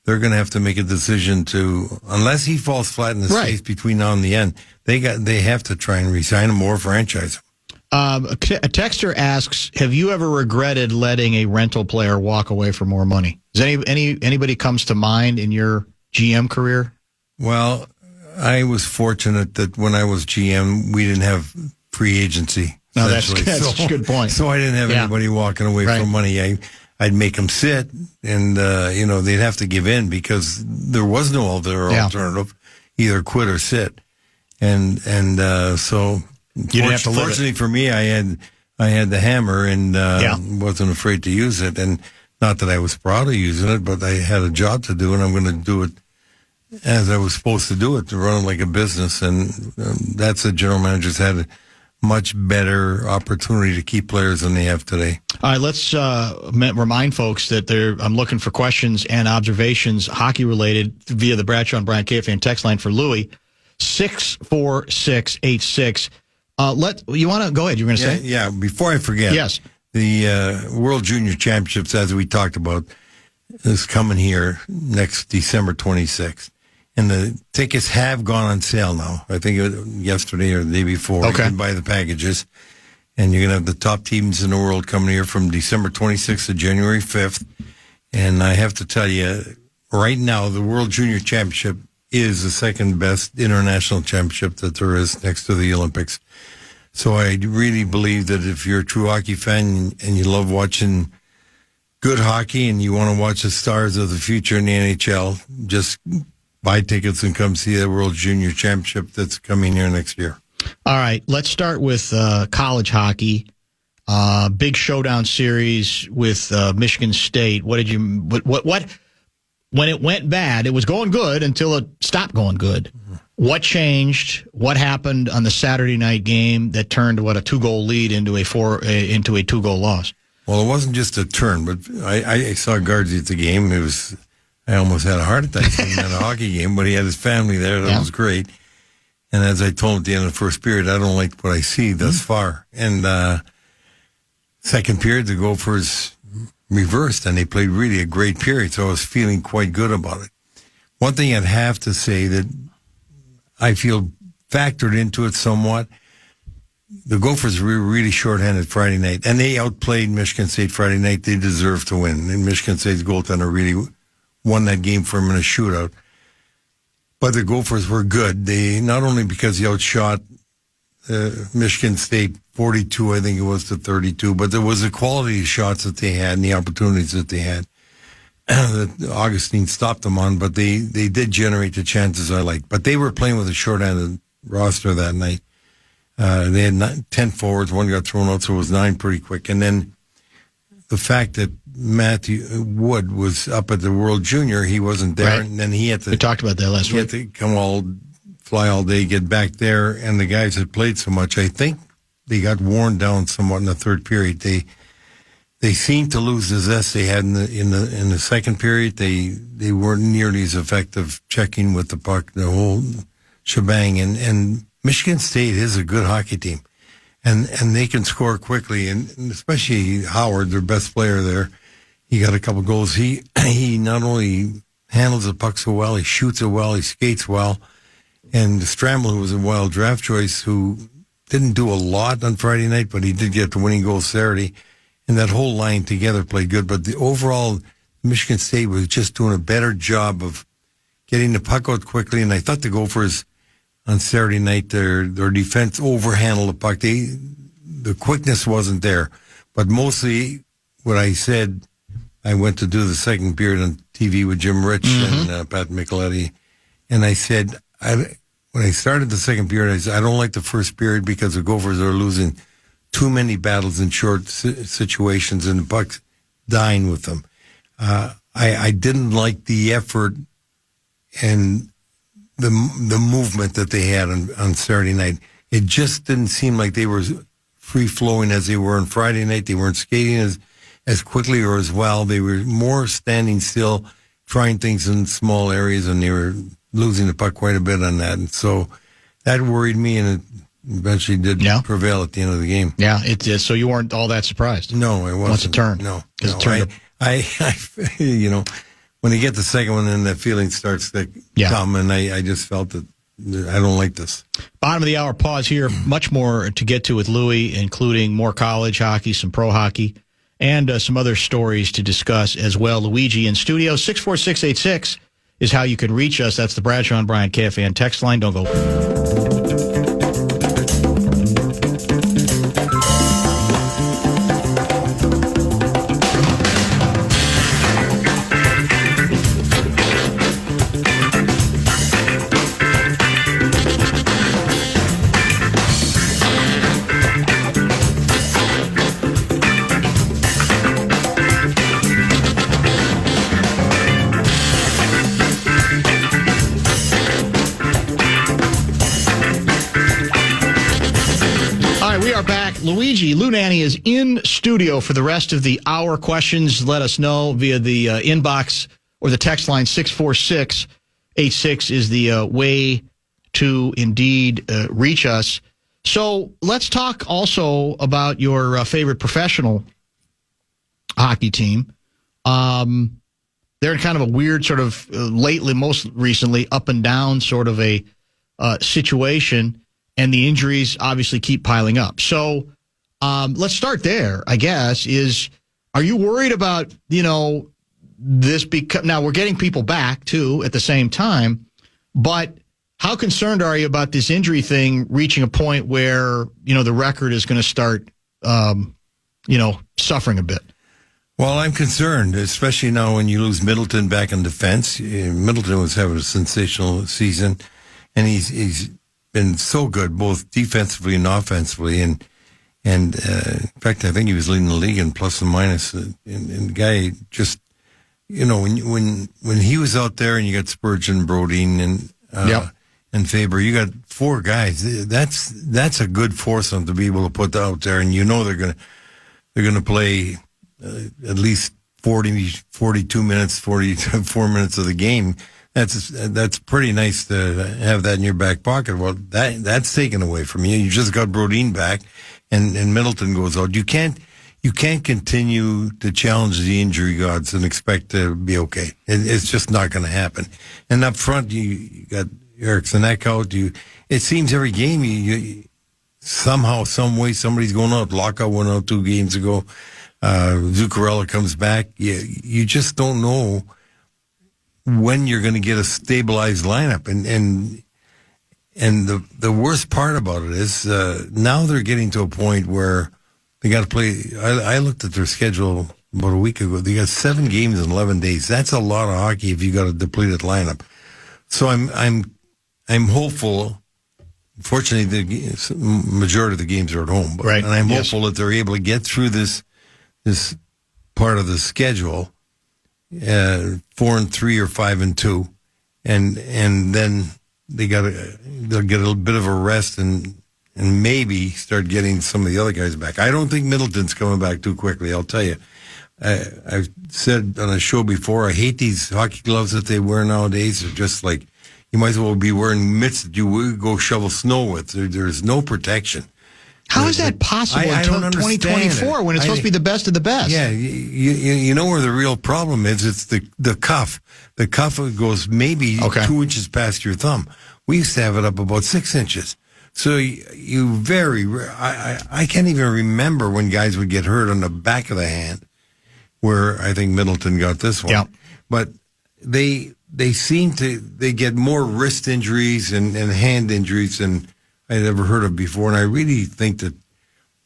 they're going to have to make a decision unless he falls flat in the face between now and the end, they have to try and re-sign him or franchise him. A texter asks, have you ever regretted letting a rental player walk away for more money? Does anybody comes to mind in your GM career? Well, I was fortunate that when I was GM, we didn't have free agency. No, that's a good point. So I didn't have anybody walking away for money. I'd make them sit, and they'd have to give in because there was no other alternative, either quit or sit. And so fortunately for me, I had the hammer and wasn't afraid to use it. And not that I was proud of using it, but I had a job to do, and I'm going to do it as I was supposed to do it, to run it like a business. And that's the general manager's had a much better opportunity to keep players than they have today. All right, let's remind folks that I'm looking for questions and observations, hockey-related, via the Bradshaw and Bryant KFAN text line for Louie, 64686. You want to go ahead? You were going to say? Yeah. Before I forget, yes, the World Junior Championships, as we talked about, is coming here next December 26th. And the tickets have gone on sale now. I think it was yesterday or the day before. Okay. You can buy the packages. And you're going to have the top teams in the world coming here from December 26th to January 5th. And I have to tell you, right now, the World Junior Championship is the second best international championship that there is next to the Olympics. So I really believe that if you're a true hockey fan and you love watching good hockey and you want to watch the stars of the future in the NHL, just buy tickets and come see the World Junior Championship that's coming here next year. All right, let's start with college hockey. Big showdown series with Michigan State. What when it went bad, it was going good until it stopped going good. Mm-hmm. What changed? What happened on the Saturday night game that turned a 2-goal lead into a 2-goal loss? Well, it wasn't just a turn, but I saw Guardsy at the game. I almost had a heart attack seeing him at a hockey game, but he had his family there. That was great. And as I told him at the end of the first period, I don't like what I see thus far. And second period, the Gophers reversed, and they played really a great period, so I was feeling quite good about it. One thing I'd have to say that I feel factored into it somewhat, the Gophers were really shorthanded Friday night, and they outplayed Michigan State Friday night. They deserved to win, and Michigan State's goaltender really won that game for him in a shootout. But the Gophers were good. They not only because he outshot Michigan State 42, I think it was, to 32, but there was the quality of shots that they had and the opportunities that they had that Augustine stopped them on, but they did generate the chances I liked. But they were playing with a short-handed roster that night. They had 10 forwards, one got thrown out, so it was 9 pretty quick. And then the fact that Matthew Wood was up at the World Junior, he wasn't there, right. And then he had to... We talked about that last week. He had to fly all day, get back there, and the guys that played so much, I think they got worn down somewhat in the third period. They seemed to lose the zest they had in the second period. They weren't nearly as effective checking with the puck, the whole shebang. And Michigan State is a good hockey team, and they can score quickly, and especially Howard, their best player there. He got a couple goals. He not only handles the puck so well, he shoots it well, he skates well. And Stramble, who was a wild draft choice, who didn't do a lot on Friday night, but he did get the winning goal Saturday. And that whole line together played good. But the overall, Michigan State was just doing a better job of getting the puck out quickly. And I thought the Gophers on Saturday night, their defense overhandled the puck. The quickness wasn't there. But mostly what I said, I went to do the second period on TV with Jim Rich and Pat Micheletti. And I said, when I started the second period, I said, I don't like the first period because the Gophers are losing too many battles in short situations and the puck's dying with them. I didn't like the effort and the movement that they had on Saturday night. It just didn't seem like they were free-flowing as they were on Friday night. They weren't skating as quickly or as well. They were more standing still, trying things in small areas, and they were losing the puck quite a bit on that. And so that worried me, and it eventually did prevail at the end of the game. Yeah, it did. So you weren't all that surprised? No, I wasn't. Once it turned? No. I when you get the second one, then the feeling starts to come, and I just felt that I don't like this. Bottom of the hour pause here. Much more to get to with Louie, including more college hockey, some pro hockey, and some other stories to discuss as well. Luigi in studio. 64686 is how you can reach us. That's the Bradshaw and Bryant KFAN text line. Don't go... Luigi, Lou Nanne is in studio for the rest of the hour. Questions, let us know via the inbox or the text line. 64686 is the way to indeed reach us. So let's talk also about your favorite professional hockey team. They're in kind of a weird sort of lately, most recently, up and down sort of a situation. And the injuries obviously keep piling up. So let's start there, I guess, are you worried about, this? Because now we're getting people back, too, at the same time. But how concerned are you about this injury thing reaching a point where, the record is going to start, suffering a bit? Well, I'm concerned, especially now when you lose Middleton back in defense. Middleton was having a sensational season, and he's been so good both defensively and offensively. And in fact, I think he was leading the league in plus and minus. And the guy just, when he was out there, and you got Spurgeon, Brodeen, and Faber, you got four guys. That's a good foursome to be able to put out there, and they're gonna play at least 42 minutes, 44 minutes of the game. That's pretty nice to have that in your back pocket. Well, that's taken away from you. You just got Brodeen back, and Middleton goes out. You can't continue to challenge the injury gods and expect to be okay. It's just not going to happen. And up front, you got Eriksson out. It seems every game you somehow, some way, somebody's going out. Lockout went out 2 games ago. Zuccarello comes back. You just don't know when you're going to get a stabilized lineup. And the worst part about it is now they're getting to a point where they got to play. I looked at their schedule about a week ago. They got 7 games in 11 days. That's a lot of hockey if you got a depleted lineup. So I'm hopeful. Fortunately, the majority of the games are at home, right? And I'm hopeful that they're able to get through this part of the schedule, 4-3 or 5-2, and then they'll get a bit of a rest and maybe start getting some of the other guys back. I don't think Middleton's coming back too quickly. I'll tell you. I've said on a show before, I hate these hockey gloves that they wear nowadays. They're just like, you might as well be wearing mitts that you go shovel snow with. There's no protection. How is that possible until 2024 when it's supposed to be the best of the best? Yeah, you know where the real problem is? It's the cuff. The cuff goes maybe 2 inches past your thumb. We used to have it up about 6 inches. So I can't even remember when guys would get hurt on the back of the hand, where I think Middleton got this one. Yeah. But they get more wrist injuries and hand injuries than I'd ever heard of before. And I really think that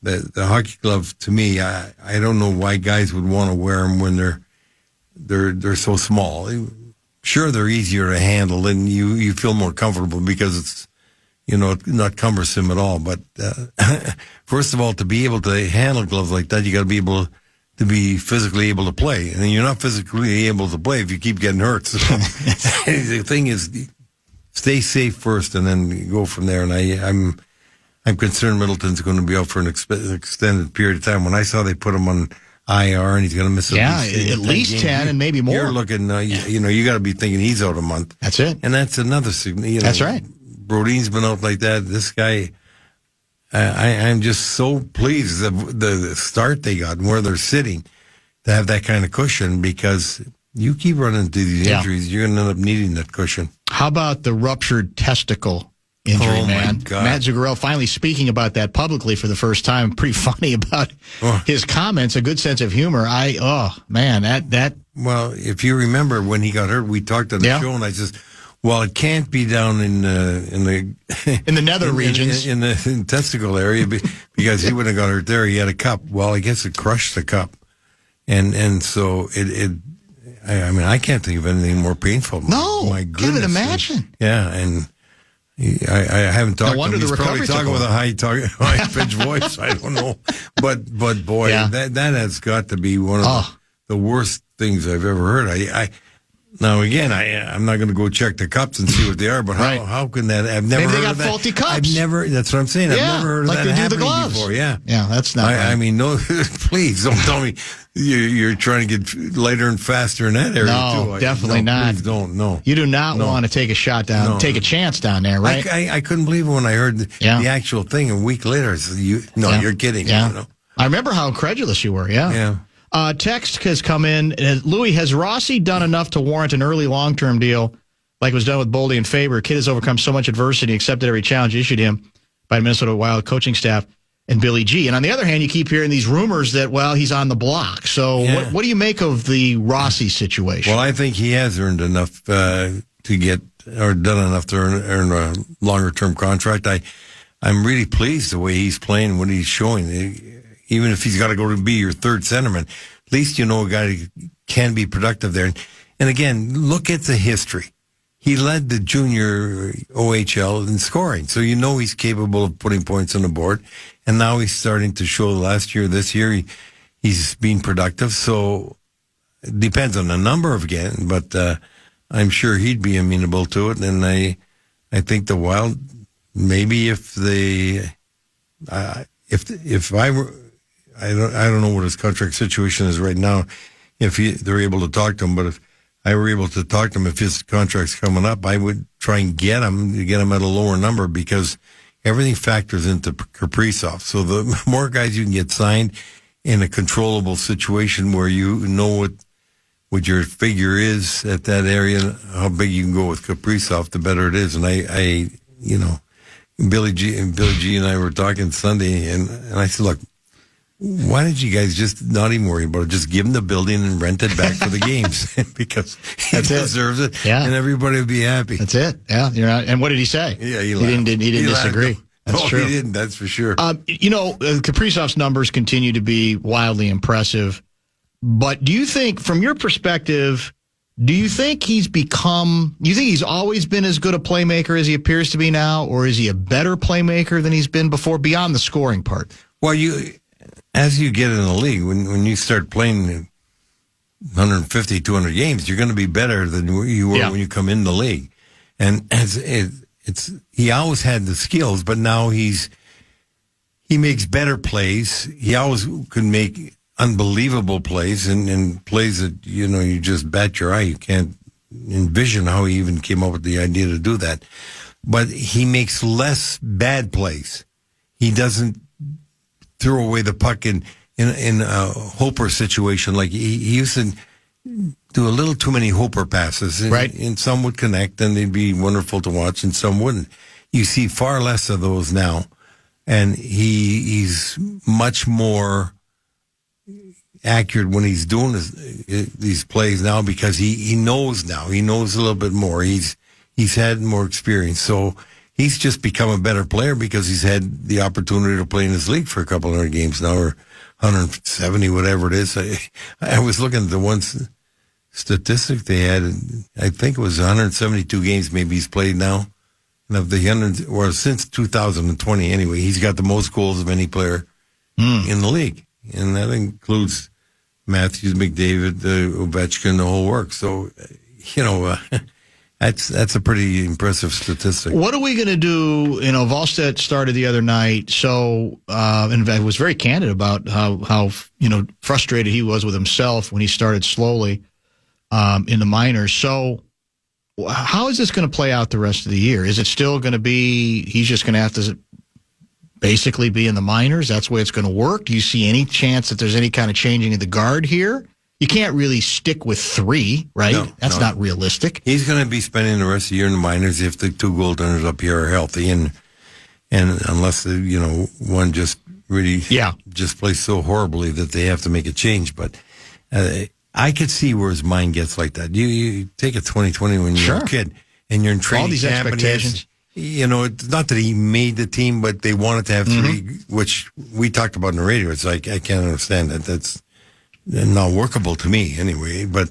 the hockey glove, to me, I don't know why guys would want to wear them when they're so small. Sure, they're easier to handle and you feel more comfortable because it's, not cumbersome at all. But first of all, to be able to handle gloves like that, you got to be able to be physically able to play. And you're not physically able to play if you keep getting hurt. So the thing is, stay safe first and then go from there. And I'm concerned Middleton's going to be out for an extended period of time. When I saw they put him on IR and he's going to miss at least 10 and maybe more. You're looking, you got to be thinking he's out a month. That's it. And that's another signal. That's right. Brodeen's been out like that. This guy, I'm just so pleased the start they got and where they're sitting to have that kind of cushion, because you keep running into these injuries, you're going to end up needing that cushion. How about the ruptured testicle injury, man? My God. Matt Zuccarello finally speaking about that publicly for the first time. Pretty funny about his comments, a good sense of humor. That. Well, if you remember when he got hurt, we talked on the show, and I says, well, it can't be down in the nether regions, in the testicle area, because he wouldn't have got hurt there. He had a cup. Well, I guess it crushed the cup, and so it. I can't think of anything more painful. No, my goodness, can't even imagine. And I haven't talked to him. He's probably talking with a high pitched voice. I don't know, but boy, that has got to be one of the worst things I've ever heard. Now again, I'm not going to go check the cups and see what they are, but how can that? I've never Maybe heard they got of that. faulty cups. That's what I'm saying. I've never heard of that happening before. Yeah, that's not. I mean, no, please don't tell me you're trying to get lighter and faster in that area. No, too. definitely not. Please don't. No, you do not want to take a shot down, take a chance down there, right? I couldn't believe it when I heard the actual thing a week later. I said, you're kidding. Yeah. I remember how incredulous you were. Yeah. Text has come in. Louis, has Rossi done enough to warrant an early long-term deal like was done with Boldy and Faber? Kid has overcome so much adversity, accepted every challenge issued him by the Minnesota Wild coaching staff and Billy G. And on the other hand, you keep hearing these rumors that, he's on the block. So what do you make of the Rossi situation? Well, I think he has earned enough to get, or done enough to earn a longer-term contract. I'm really pleased the way he's playing, what he's showing. Even if he's got to go to be your third centerman, least you know a guy can be productive there. And again, look at the history. He led the junior OHL in scoring, so you know he's capable of putting points on the board. And now he's starting to show this year, he's been productive. So it depends on the number of again, but I'm sure he'd be amenable to it. And I think the Wild, maybe if I were, I don't know what his contract situation is right now, if they're able to talk to him, but if I were able to talk to him, if his contract's coming up, I would try and get him at a lower number, because everything factors into Kaprizov. So the more guys you can get signed in a controllable situation where you know what your figure is at that area, how big you can go with Kaprizov, the better it is. And I Billy G and I were talking Sunday, and I said, look, why did you guys just not even worry about it? Just give him the building and rent it back for the games, because he deserves it, and everybody will be happy. That's it. Yeah, you're not. And what did he say? Yeah, he didn't disagree. That's true. He didn't. That's for sure. Kaprizov's numbers continue to be wildly impressive. But do you think, from your perspective, do you think he's always been as good a playmaker as he appears to be now, or is he a better playmaker than he's been before, beyond the scoring part? Well, as you get in the league, when you start playing 150, 200 games, you're going to be better than you were when you come in the league. And he always had the skills, but now he makes better plays. He always could make unbelievable plays, and plays that, you just bat your eye. You can't envision how he even came up with the idea to do that. But he makes less bad plays. He doesn't throw away the puck in a Hoper situation. Like he used to do a little too many Hoper passes, and some would connect and they'd be wonderful to watch, and some wouldn't. You see far less of those now, and he's much more accurate when he's doing these plays now, because he knows now. He knows a little bit more. He's had more experience, so he's just become a better player because he's had the opportunity to play in this league for a couple hundred games now, or 170, whatever it is. I was looking at the one statistic they had, and I think it was 172 games maybe he's played now. And of the 100, or since 2020 anyway, he's got the most goals of any player in the league. And that includes Matthews, McDavid, Ovechkin, the whole work. So, that's a pretty impressive statistic. What are we going to do? Wallstedt started the other night, so and I was very candid about how frustrated he was with himself when he started slowly in the minors. So how is this going to play out the rest of the year? Is it still going to be he's just going to have to basically be in the minors? That's the way it's going to work? Do you see any chance that there's any kind of changing of the guard here? You can't really stick with three, right? No, That's not realistic. He's going to be spending the rest of the year in the minors if the two goaltenders up here are healthy, and unless one just really just plays so horribly that they have to make a change. But I could see where his mind gets like that. You take a 2020 when you're a kid and you're in training all these camp, expectations. It's not that he made the team, but they wanted to have three, which we talked about in the radio. It's like, I can't understand that. That's not workable to me anyway. But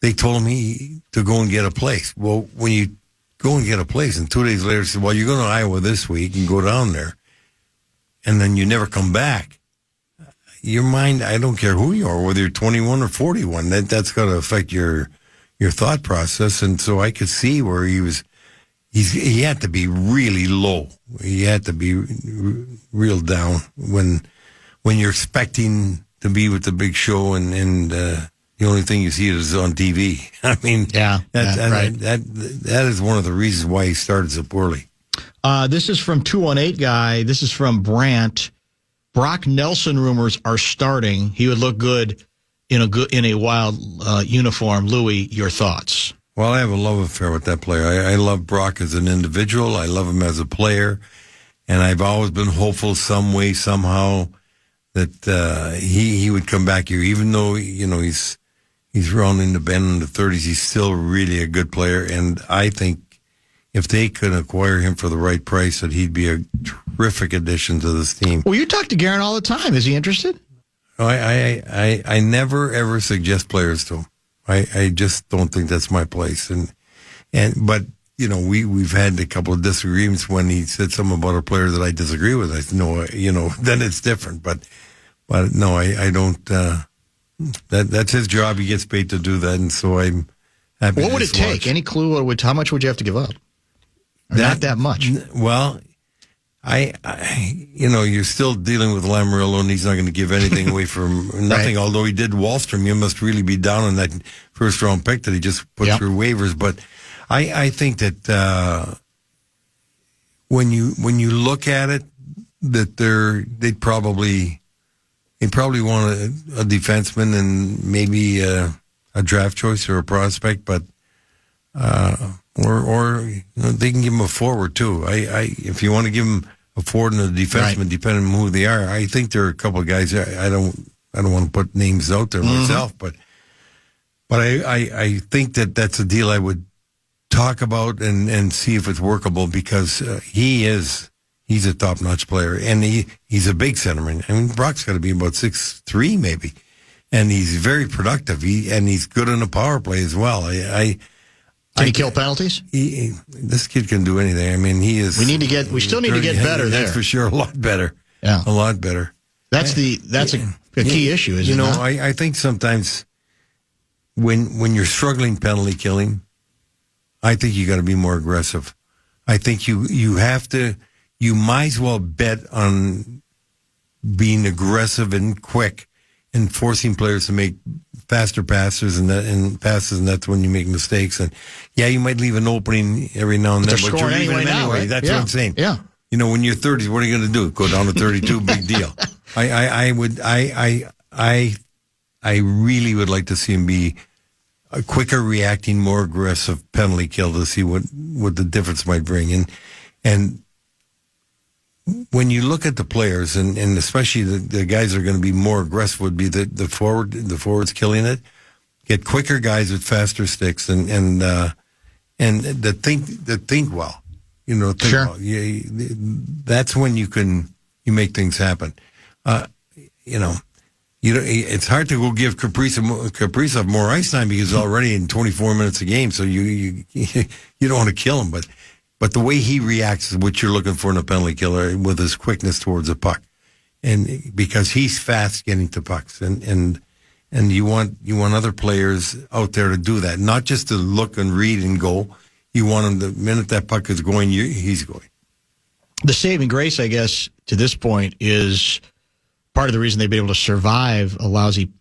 they told him to go and get a place. Well, when you go and get a place, and 2 days later said, well, you're going to Iowa this week and go down there, and then you never come back. Your mind, I don't care who you are, whether you're 21 or 41, that's going to affect your thought process. And so I could see where he had to be really low. He had to be real down when you're expecting to be with the big show, and the only thing you see is on TV. I mean, that is one of the reasons why he started so poorly. This is from 218 guy. This is from Brant. Brock Nelson rumors are starting. He would look good in a Wild uniform. Louis, your thoughts? Well, I have a love affair with that player. I love Brock as an individual. I love him as a player, and I've always been hopeful some way, somehow, that he would come back here, even though he's rounding the bend in the 30s. He's still really a good player, and I think if they could acquire him for the right price, that he'd be a terrific addition to this team. Well, you talk to Guerin all the time. Is he interested? I never ever suggest players to him. I just don't think that's my place. But you know, we've had a couple of disagreements when he said something about a player that I disagree with. I said, no, you know, then it's different. But no, I don't. That's his job. He gets paid to do that, and so I'm happy. What would it take? Watch. Any clue? How much would you have to give up? Not that much. Well, I you know, you're still dealing with Lamoriello, and he's not going to give anything away from nothing. Right. Although he did Wallstrom, you must really be down on that first round pick that he just put through waivers. But I think that when you look at it, that they'd probably want a defenseman and maybe a draft choice or a prospect, but or you know, they can give him a forward too. If you want to give him a forward and a defenseman, depending on who they are, I think there are a couple of guys. I don't want to put names out there myself, but I think that's a deal I would talk about and see if it's workable, because he's a top-notch player, and he's a big centerman. I mean, Brock's got to be about 6'3", maybe, and he's very productive. He's good on the power play as well. Can he kill penalties? This kid can do anything. I mean, he is. We still need to get better there. That's for sure. A lot better. Yeah, a lot better. That's a key issue, isn't it? I think sometimes when you're struggling penalty killing, I think you got to be more aggressive. I think you have to. You might as well bet on being aggressive and quick and forcing players to make faster passes and passes, and that's when you make mistakes. And yeah, you might leave an opening every now and then, but you're leaving it anyway. Right? That's what I'm saying. Yeah. You know, when you're 30, what are you going to do? Go down to 32? Big deal. I really would like to see him be a quicker reacting, more aggressive penalty kill to see what the difference might bring. And when you look at the players, and especially the guys that are going to be more aggressive, would be the forwards killing it. Get quicker guys with faster sticks and that think well. You know, think sure. Well. That's when you make things happen. It's hard to go give Kaprizov more ice time because he's already in 24 minutes a game. So you don't want to kill him, but the way he reacts is what you're looking for in a penalty killer, with his quickness towards a puck, and because he's fast getting to pucks, and you want other players out there to do that, not just to look and read and go. You want him the minute that puck is going, he's going. The saving grace, I guess, to this point is part of the reason they've been able to survive a lousy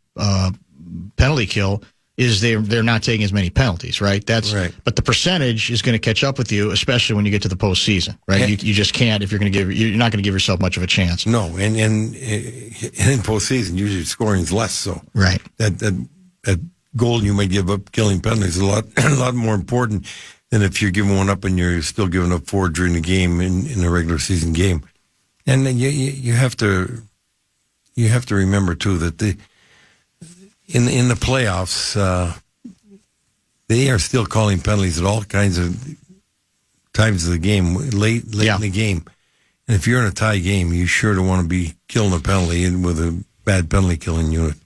penalty kill is they're not taking as many penalties, right? That's right. But the percentage is going to catch up with you, especially when you get to the postseason, right? You just can't you're not going to give yourself much of a chance. No, and in postseason, usually scoring is less. So right, that goal you might give up killing penalties is a lot more important than if you're giving one up and you're still giving up 4 during the game in a regular season game. And then you have to remember too that in the playoffs, they are still calling penalties at all kinds of times of the game, late in the game. And if you're in a tie game, you sure don't want to be killing a penalty with a bad penalty killing unit.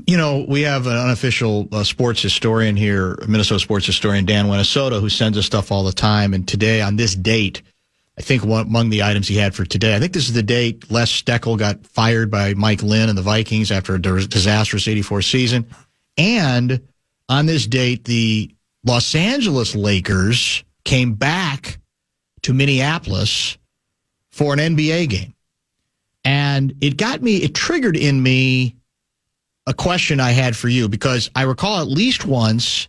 We have an unofficial sports historian here, Minnesota sports historian Dan Minnesota, who sends us stuff all the time. And today, on this date, I think among the items he had for today, I think this is the date Les Steckel got fired by Mike Lynn and the Vikings after a disastrous 84 season. And on this date, the Los Angeles Lakers came back to Minneapolis for an NBA game. And it triggered in me a question I had for you, because I recall at least once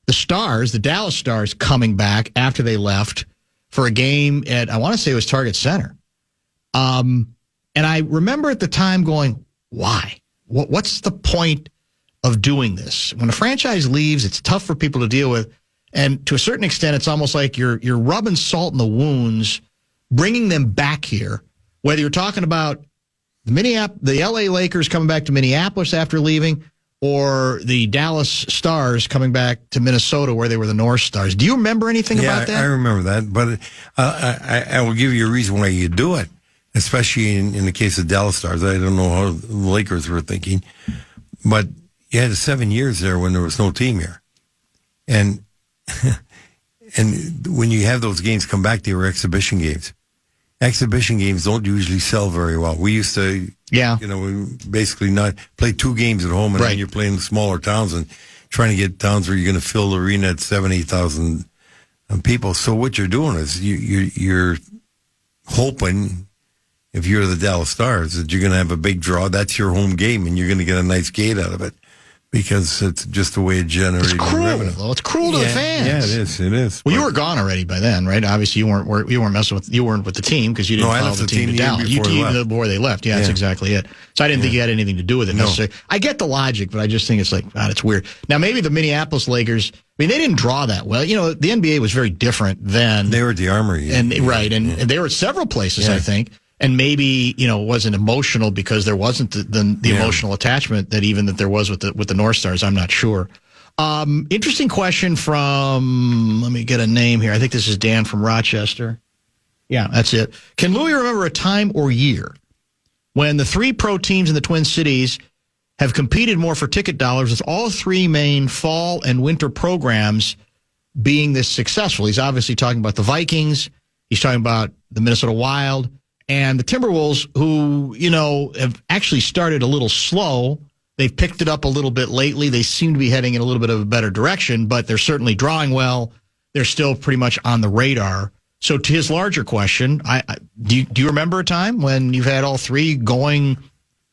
the Dallas Stars coming back after they left for a game at, I want to say it was Target Center. And I remember at the time going, why? What's the point of doing this? When a franchise leaves, it's tough for people to deal with. And to a certain extent, it's almost like you're rubbing salt in the wounds, bringing them back here, whether you're talking about the LA Lakers coming back to Minneapolis after leaving, or the Dallas Stars coming back to Minnesota where they were the North Stars. Do you remember anything about that? I remember that, but I will give you a reason why you do it. especially in the case of Dallas Stars. I don't know how the Lakers were thinking, but you had 7 years there when there was no team here. And and when you have those games come back, they were exhibition games. Exhibition games don't usually sell very well. We used to, we basically not play 2 games at home, and then you're playing smaller towns and trying to get towns where you're going to fill the arena at 70,000 people. So what you're doing is you're hoping, if you're the Dallas Stars, that you're going to have a big draw. That's your home game, and you're going to get a nice gate out of it. Because it's just the way it generates revenue. Well, it's cruel to the fans. Yeah, it is. Well, you were gone already by then, right? Obviously, you weren't messing with the team because you didn't follow the team to Dallas. Before they left. Yeah, that's exactly it. So I didn't think you had anything to do with it necessarily. I get the logic, but I just think it's like, God, it's weird. Now, maybe the Minneapolis Lakers, they didn't draw that well. The NBA was very different then. They were at the Armory. And they were at several places, I think. And maybe, it wasn't emotional because there wasn't the emotional attachment that there was with the North Stars. I'm not sure. Interesting question from, let me get a name here. I think this is Dan from Rochester. Yeah, that's it. Can Louis remember a time or year when the 3 pro teams in the Twin Cities have competed more for ticket dollars with all 3 main fall and winter programs being this successful? He's obviously talking about the Vikings. He's talking about the Minnesota Wild. And the Timberwolves, who, have actually started a little slow. They've picked it up a little bit lately. They seem to be heading in a little bit of a better direction, but they're certainly drawing well. They're still pretty much on the radar. So to his larger question, do you remember a time when you've had all 3 going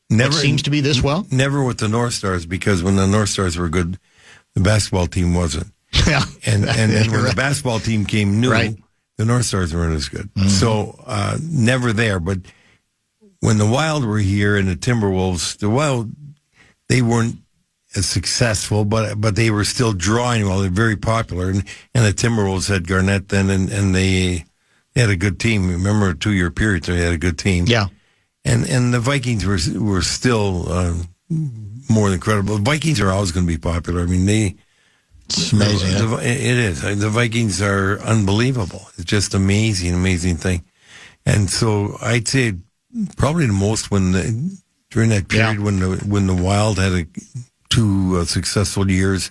what seems to be this well? Never with the North Stars, because when the North Stars were good, the basketball team wasn't. Yeah. And then when the basketball team came new, the North Stars weren't as good. Mm-hmm. So never there. But when the Wild were here and the Timberwolves, the Wild, they weren't as successful, but they were still drawing well. They're very popular. And the Timberwolves had Garnett then, and they had a good team. Remember a 2-year period, they had a good team. Yeah. And the Vikings were still more than credible. The Vikings are always going to be popular. I mean, it's amazing. It is. The Vikings are unbelievable. It's just amazing thing. And so I'd say probably the most during that period when the Wild had 2 successful years,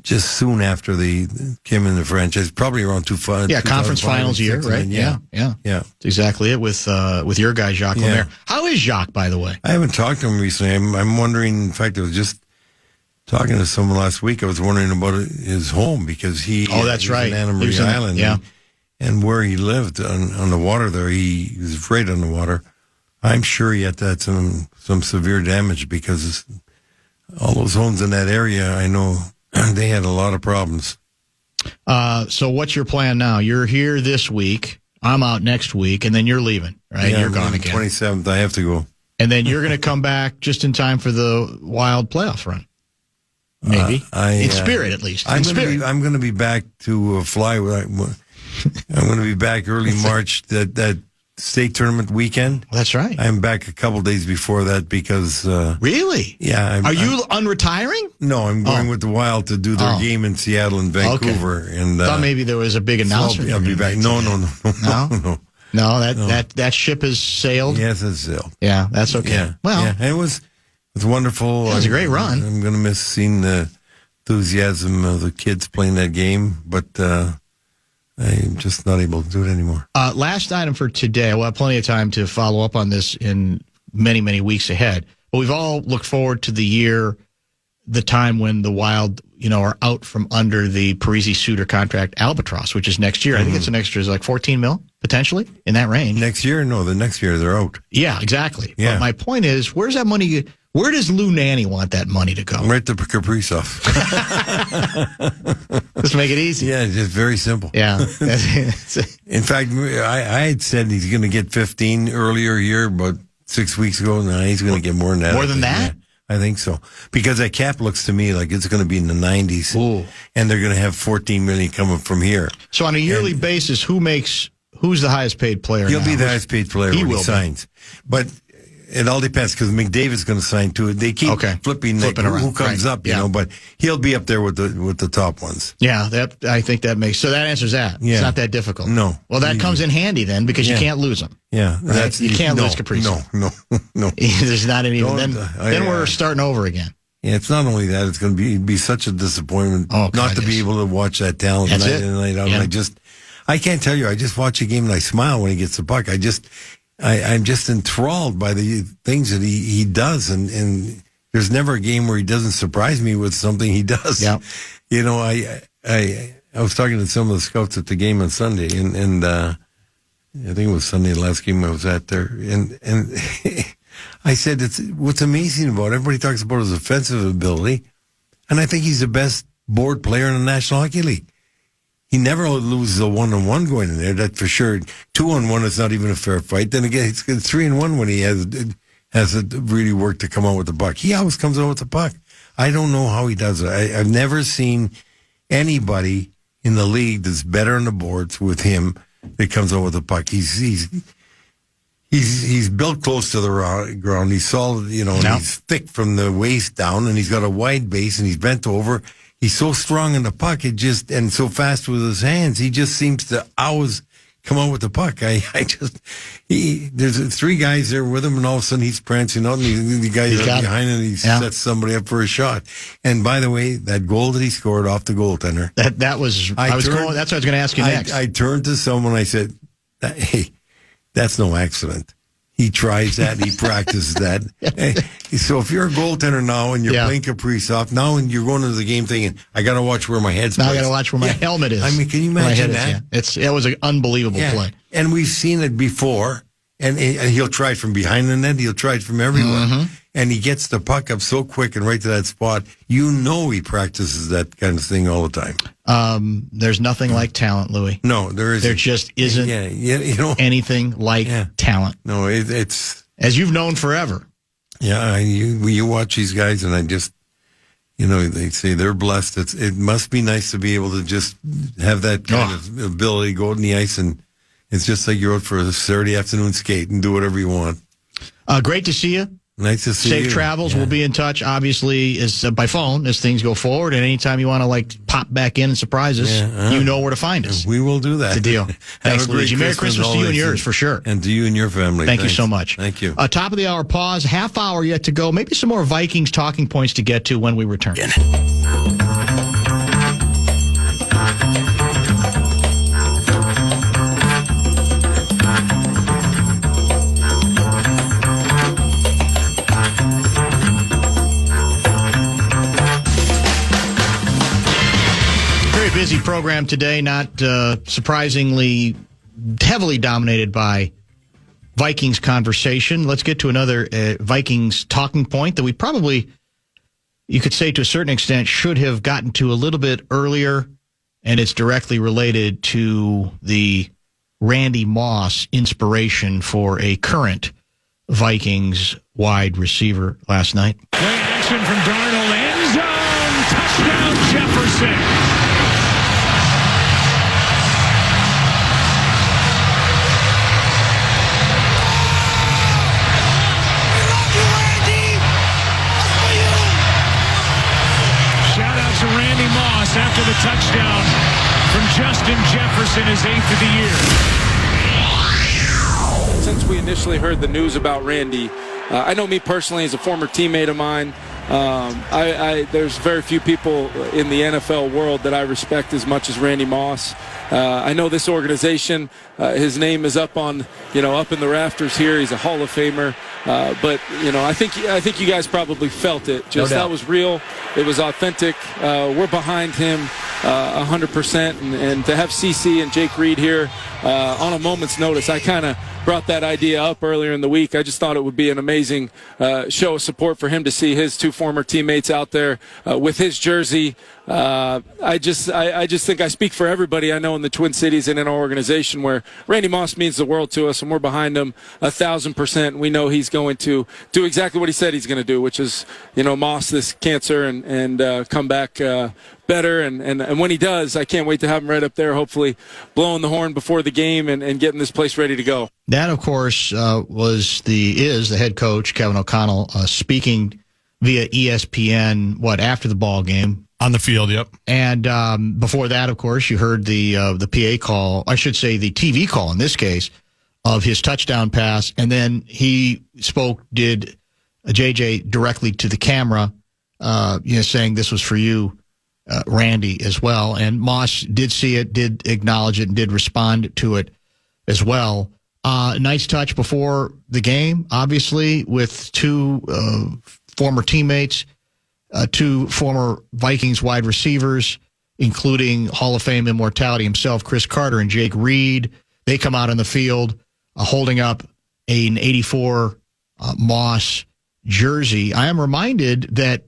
just soon after they came in the franchise, probably around 2005. Yeah, conference finals year, right? Yeah. That's exactly it with your guy Jacques Lemaire. How is Jacques, by the way? I haven't talked to him recently. I'm wondering. In fact, I was just talking to someone last week. I was wondering about his home because that's right, in Anna Maria Island, and where he lived on the water there. He was right on the water. I'm sure he had some severe damage because all those homes in that area, I know they had a lot of problems. So what's your plan now? You're here this week. I'm out next week, and then you're leaving, right? Yeah, you're gone again. 27th, I have to go. And then you're going to come back just in time for the Wild playoff run. Maybe. In spirit, at least. I'm going to be back to fly. I'm going to be back early March, that state tournament weekend. That's right. I'm back a couple days before that because... really? Yeah. Are you unretiring? No, I'm going with the Wild to do their game in Seattle and Vancouver. Okay. And thought maybe there was a big announcement. I'll be back. No. No, that ship has sailed? Yes, it's sailed. Yeah, that's okay. Yeah. Well, it was wonderful. It was a great run. I'm going to miss seeing the enthusiasm of the kids playing that game, but I'm just not able to do it anymore. Last item for today. We'll have plenty of time to follow up on this in many, many weeks ahead. But we've all looked forward to the time when the Wild, are out from under the Parisi Suter contract albatross, which is next year. I think it's next year is like $14 million, potentially, in that range. Next year? No, the next year they're out. Yeah, exactly. Yeah. But my point is, where's that money? Where does Lou Nanne want that money to go? Right to Kaprizov. Just make it easy. Yeah, just very simple. Yeah. In fact, I had said he's going to get 15 earlier here, about 6 weeks ago. No, he's going to get more than that. More than that? Yeah, I think so. Because that cap looks to me like it's going to be in the 90s. Ooh. And they're going to have $14 million coming from here. So on a yearly basis, who's the highest paid player? He'll be the highest paid player when he signs. But it all depends because McDavid's going to sign too. They keep flipping around. Who comes up, you know, but he'll be up there with the top ones. Yeah, I think that makes so that answers that. Yeah. It's not that difficult. No. Well, that comes in handy then because you can't lose them. Yeah, right? You can't lose Kaprizov. No. There's not any. Then we're starting over again. Yeah, it's not only that; it's going to be such a disappointment not to be able to watch that talent night in and night out. Yeah. I can't tell you. I just watch a game and I smile when he gets the puck. I'm just enthralled by the things that he does, and there's never a game where he doesn't surprise me with something he does. Yeah. You know, I was talking to some of the scouts at the game on Sunday, and I think it was Sunday, the last game I was at there, and I said, what's amazing about it, everybody talks about his offensive ability, and I think he's the best board player in the National Hockey League. He never loses a 1-on-1 going in there, that's for sure. 2-on-1 is not even a fair fight. Then again, it's 3-on-1 when he has really worked to come out with the puck. He always comes out with the puck. I don't know how he does it. I've never seen anybody in the league that's better on the boards with him that comes out with the puck. He's built close to the ground. He's solid, you know, and he's thick from the waist down, and he's got a wide base, and he's bent over. He's so strong in the puck, and so fast with his hands. He just seems to always come out with the puck. There's 3 guys there with him, and all of a sudden he's prancing out, and the guys are behind him, and he sets somebody up for a shot. And by the way, that goal that he scored off the goaltender. That's what I was going to ask you next. I turned to someone, I said, hey, that's no accident. He tries that. He practices that. So if you're a goaltender now and you're playing Kaprizov, now and you're going into the game thinking, I got to watch where my head's placed. Now I got to watch where my helmet is. I mean, can you imagine that? It was an unbelievable play. And we've seen it before. And he'll try it from behind the net. He'll try it from everywhere. Mm-hmm. And he gets the puck up so quick and right to that spot. You know he practices that kind of thing all the time. There's nothing like talent, Louis. No, there isn't. There just isn't anything like talent. No, it's... As you've known forever. Yeah, you watch these guys and I just... You know, they say they're blessed. It must be nice to be able to just have that kind of ability, go out on the ice, and it's just like you're out for a Saturday afternoon skate and do whatever you want. Great to see you. Nice to see you. Safe travels. We'll be in touch, obviously, by phone as things go forward. And anytime you want to pop back in and surprise us, you know where to find us. We will do that. It's a deal. Thanks, Luigi. Merry Christmas to you and yours, for sure. And to you and your family. Thank you so much. Thank you. Top of the hour pause. Half hour yet to go. Maybe some more Vikings talking points to get to when we return. Busy program today, not surprisingly heavily dominated by Vikings conversation. Let's get to another Vikings talking point that we probably, you could say to a certain extent, should have gotten to a little bit earlier, and it's directly related to the Randy Moss inspiration for a current Vikings wide receiver last night. Play action from Darnold, end zone, touchdown Jefferson. After the touchdown from Justin Jefferson, his 8th of the year. Since we initially heard the news about Randy, I know me personally as a former teammate of mine, there's very few people in the NFL world that I respect as much as Randy Moss. I know this organization, his name is up in the rafters here. He's a Hall of Famer. But I think you guys probably felt it. Just that was real. It was authentic. We're behind him 100%. And to have CC and Jake Reed here on a moment's notice, I kind of brought that idea up earlier in the week. I just thought it would be an amazing show of support for him to see his 2 former teammates out there with his jersey. I just think I speak for everybody I know in the Twin Cities and in our organization where Randy Moss means the world to us, and we're behind him 1,000%. We know he's going to do exactly what he said he's going to do, which is, moss this cancer and come back better. And when he does, I can't wait to have him right up there, hopefully blowing the horn before the game and getting this place ready to go. That, of course, is the head coach, Kevin O'Connell, speaking via ESPN, after the ball game. On the field, yep. And before that, of course, you heard the PA call, I should say the TV call in this case, of his touchdown pass. And then he did JJ directly to the camera, saying this was for you, Randy, as well. And Moss did see it, did acknowledge it, and did respond to it as well. Nice touch before the game, obviously, with two former teammates. Two former Vikings wide receivers, including Hall of Fame immortality himself, Chris Carter and Jake Reed. They come out on the field holding up an 84 Moss jersey. I am reminded that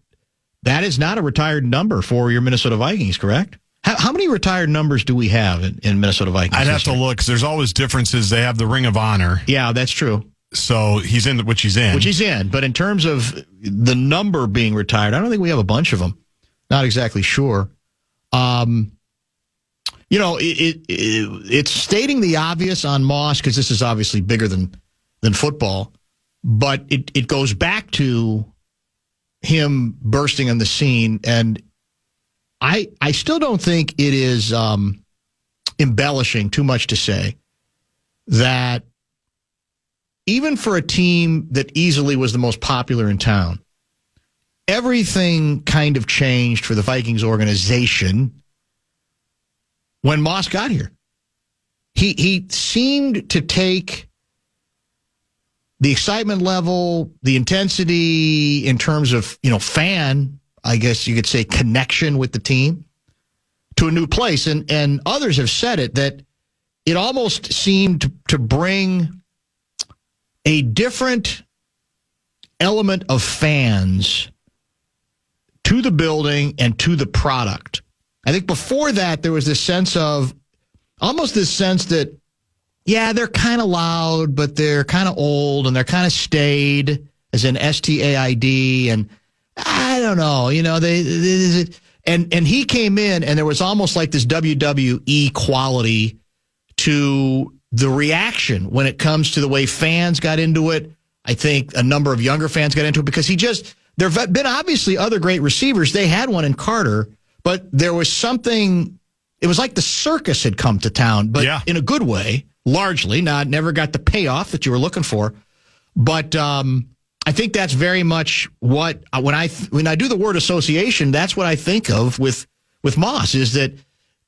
is not a retired number for your Minnesota Vikings, correct? How many retired numbers do we have in Minnesota Vikings? I'd have to look because there's always differences. They have the Ring of Honor. Yeah, that's true. So he's in, which he's in. But in terms of the number being retired, I don't think we have a bunch of them. Not exactly sure. It's stating the obvious on Moss because this is obviously bigger than football. But it goes back to him bursting on the scene. And I still don't think it is embellishing too much to say that even for a team that easily was the most popular in town, everything kind of changed for the Vikings organization when Moss got here. He seemed to take the excitement level, the intensity in terms of, fan, I guess you could say, connection with the team to a new place. And others have said it, that it almost seemed to bring a different element of fans to the building and to the product. I think before that, there was this sense that, yeah, they're kind of loud, but they're kind of old and they're kind of staid, as in STAID, and I don't know, and he came in and there was almost like this WWE quality to the reaction when it comes to the way fans got into it. I think a number of younger fans got into it because there have been obviously other great receivers. They had one in Carter, but there was something, it was like the circus had come to town, but in a good way, largely, never got the payoff that you were looking for. But I think that's very much what, when I do the word association, that's what I think of with Moss, is that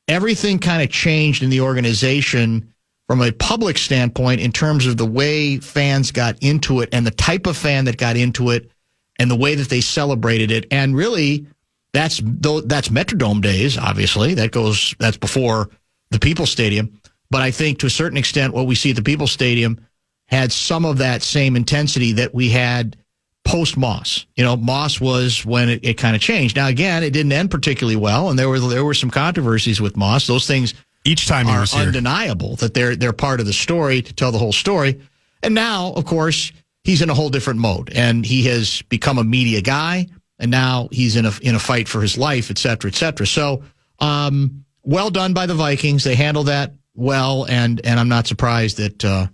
everything kind of changed in the organization from a public standpoint in terms of the way fans got into it and the type of fan that got into it and the way that they celebrated it. And really, that's Metrodome days, obviously. That's before the People's Stadium. But I think to a certain extent, what we see at the People's Stadium had some of that same intensity that we had post-Moss. Moss was when it kind of changed. Now, again, it didn't end particularly well, and there were some controversies with Moss. Those things each time are undeniable, that they're part of the story to tell the whole story. And now, of course, he's in a whole different mode, and he has become a media guy, and now he's in a fight for his life, et cetera, et cetera. So, well done by the Vikings. They handled that well, and I'm not surprised that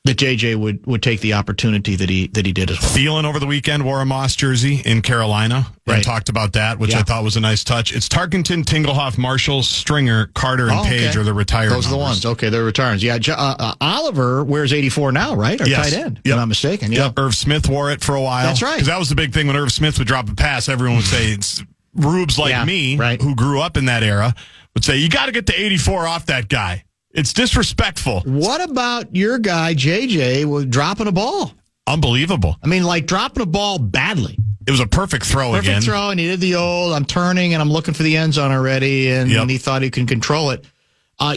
JJ would take the opportunity that he did as well. Thielen over the weekend wore a Moss jersey in Carolina and talked about that, which I thought was a nice touch. It's Tarkenton, Tingelhoff, Marshall, Stringer, Carter, and Page are the retired Those are the ones. Okay, they're retirements. Yeah, Oliver wears 84 now, right? Our tight end, if I'm not mistaken. Yep. Irv Smith wore it for a while. That's right. Because that was the big thing when Irv Smith would drop a pass. Everyone would say, it's Rubes like me, who grew up in that era, would say, you got to get the 84 off that guy. It's disrespectful. What about your guy, JJ, dropping a ball? Unbelievable. I mean, like dropping a ball badly. It was a perfect throw again. Perfect throw, and he did the old, I'm turning, and I'm looking for the end zone already, and he thought he can control it.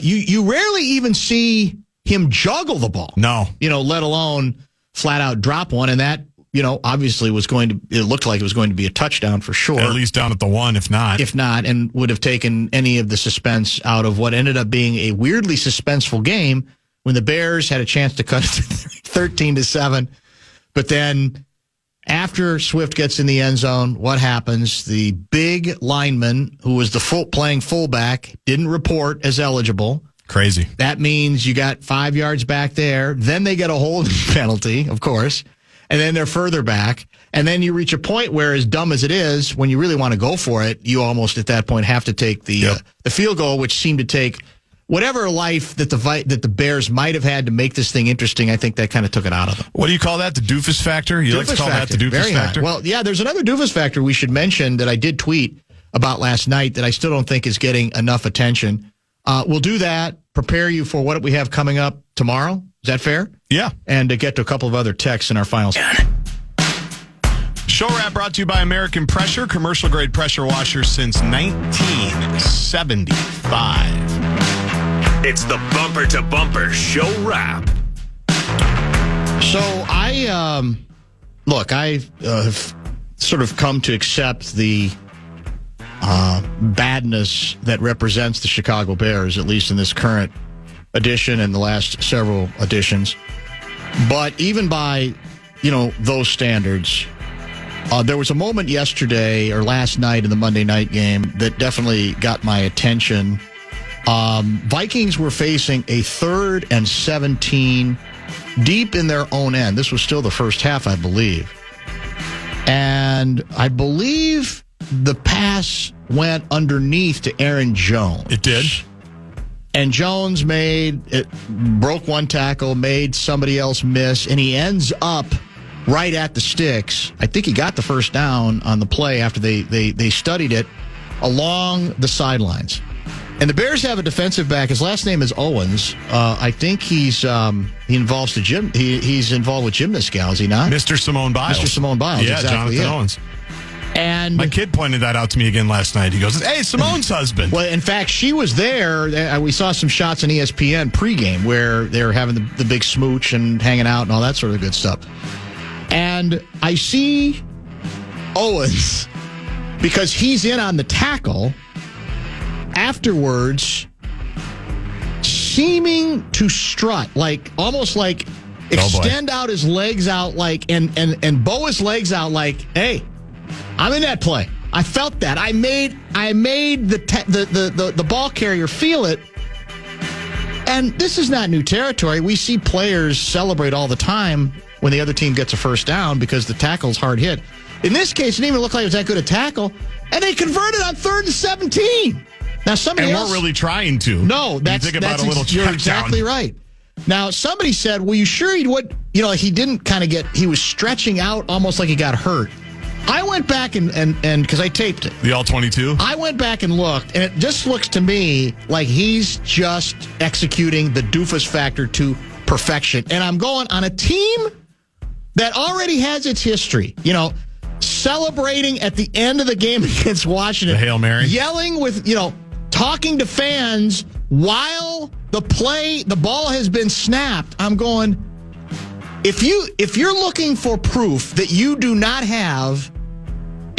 You rarely even see him juggle the ball. No. Let alone flat out drop one, and that, obviously it looked like it was going to be a touchdown for sure. At least down at the 1, if not. And would have taken any of the suspense out of what ended up being a weirdly suspenseful game when the Bears had a chance to cut it to 13-7. But then after Swift gets in the end zone, what happens? The big lineman, who was playing fullback, didn't report as eligible. Crazy. That means you got 5 yards back there. Then they get a holding penalty, of course. And then they're further back. And then you reach a point where, as dumb as it is, when you really want to go for it, you almost at that point have to take the field goal, which seemed to take whatever life that the Bears might have had to make this thing interesting. I think that kind of took it out of them. What do you call that? The doofus factor? You like to call that the doofus factor? Well, yeah, there's another doofus factor we should mention that I did tweet about last night that I still don't think is getting enough attention. We'll do that, prepare you for what we have coming up tomorrow. Is that fair? Yeah. And to get to a couple of other texts in our finals. Show Wrap brought to you by American Pressure, commercial grade pressure washer since 1975. It's the Bumper to Bumper Show Wrap. So I've sort of come to accept the badness that represents the Chicago Bears, at least in this current edition and the last several editions. But even by, those standards, there was a moment yesterday or last night in the Monday night game that definitely got my attention. Vikings were facing a 3rd and 17 deep in their own end. This was still the first half, I believe. And I believe the pass went underneath to Aaron Jones. It did. And Jones broke one tackle, made somebody else miss, and he ends up right at the sticks. I think he got the first down on the play after they studied it along the sidelines. And the Bears have a defensive back. His last name is Owens. I think he's involved with Gymnast Gal, is he not? Mr. Simone Biles. Mr. Simone Biles. Yeah, exactly, Jonathan Owens. And my kid pointed that out to me again last night. He goes, "Hey, Simone's husband." Well, in fact, she was there. We saw some shots on ESPN pregame where they were having the big smooch and hanging out and all that sort of good stuff. And I see Owens, because he's in on the tackle, afterwards seeming to strut, almost like extend out his legs out and bow his legs out like, hey, I'm in that play. I felt that. I made the ball carrier feel it. And this is not new territory. We see players celebrate all the time when the other team gets a first down because the tackle's hard hit. In this case, it didn't even look like it was that good a tackle, and they converted on 3rd and 17. Now somebody else, weren't really trying to. No, you're exactly right. Now somebody said, "Well, you sure he would?" He didn't kind of he was stretching out almost like he got hurt. I went back and because I taped it. The all-22? I went back and looked, and it just looks to me like he's just executing the doofus factor to perfection. And I'm going on a team that already has its history, celebrating at the end of the game against Washington. The Hail Mary. Yelling with, talking to fans while the ball has been snapped. I'm going, if you're looking for proof that you do not have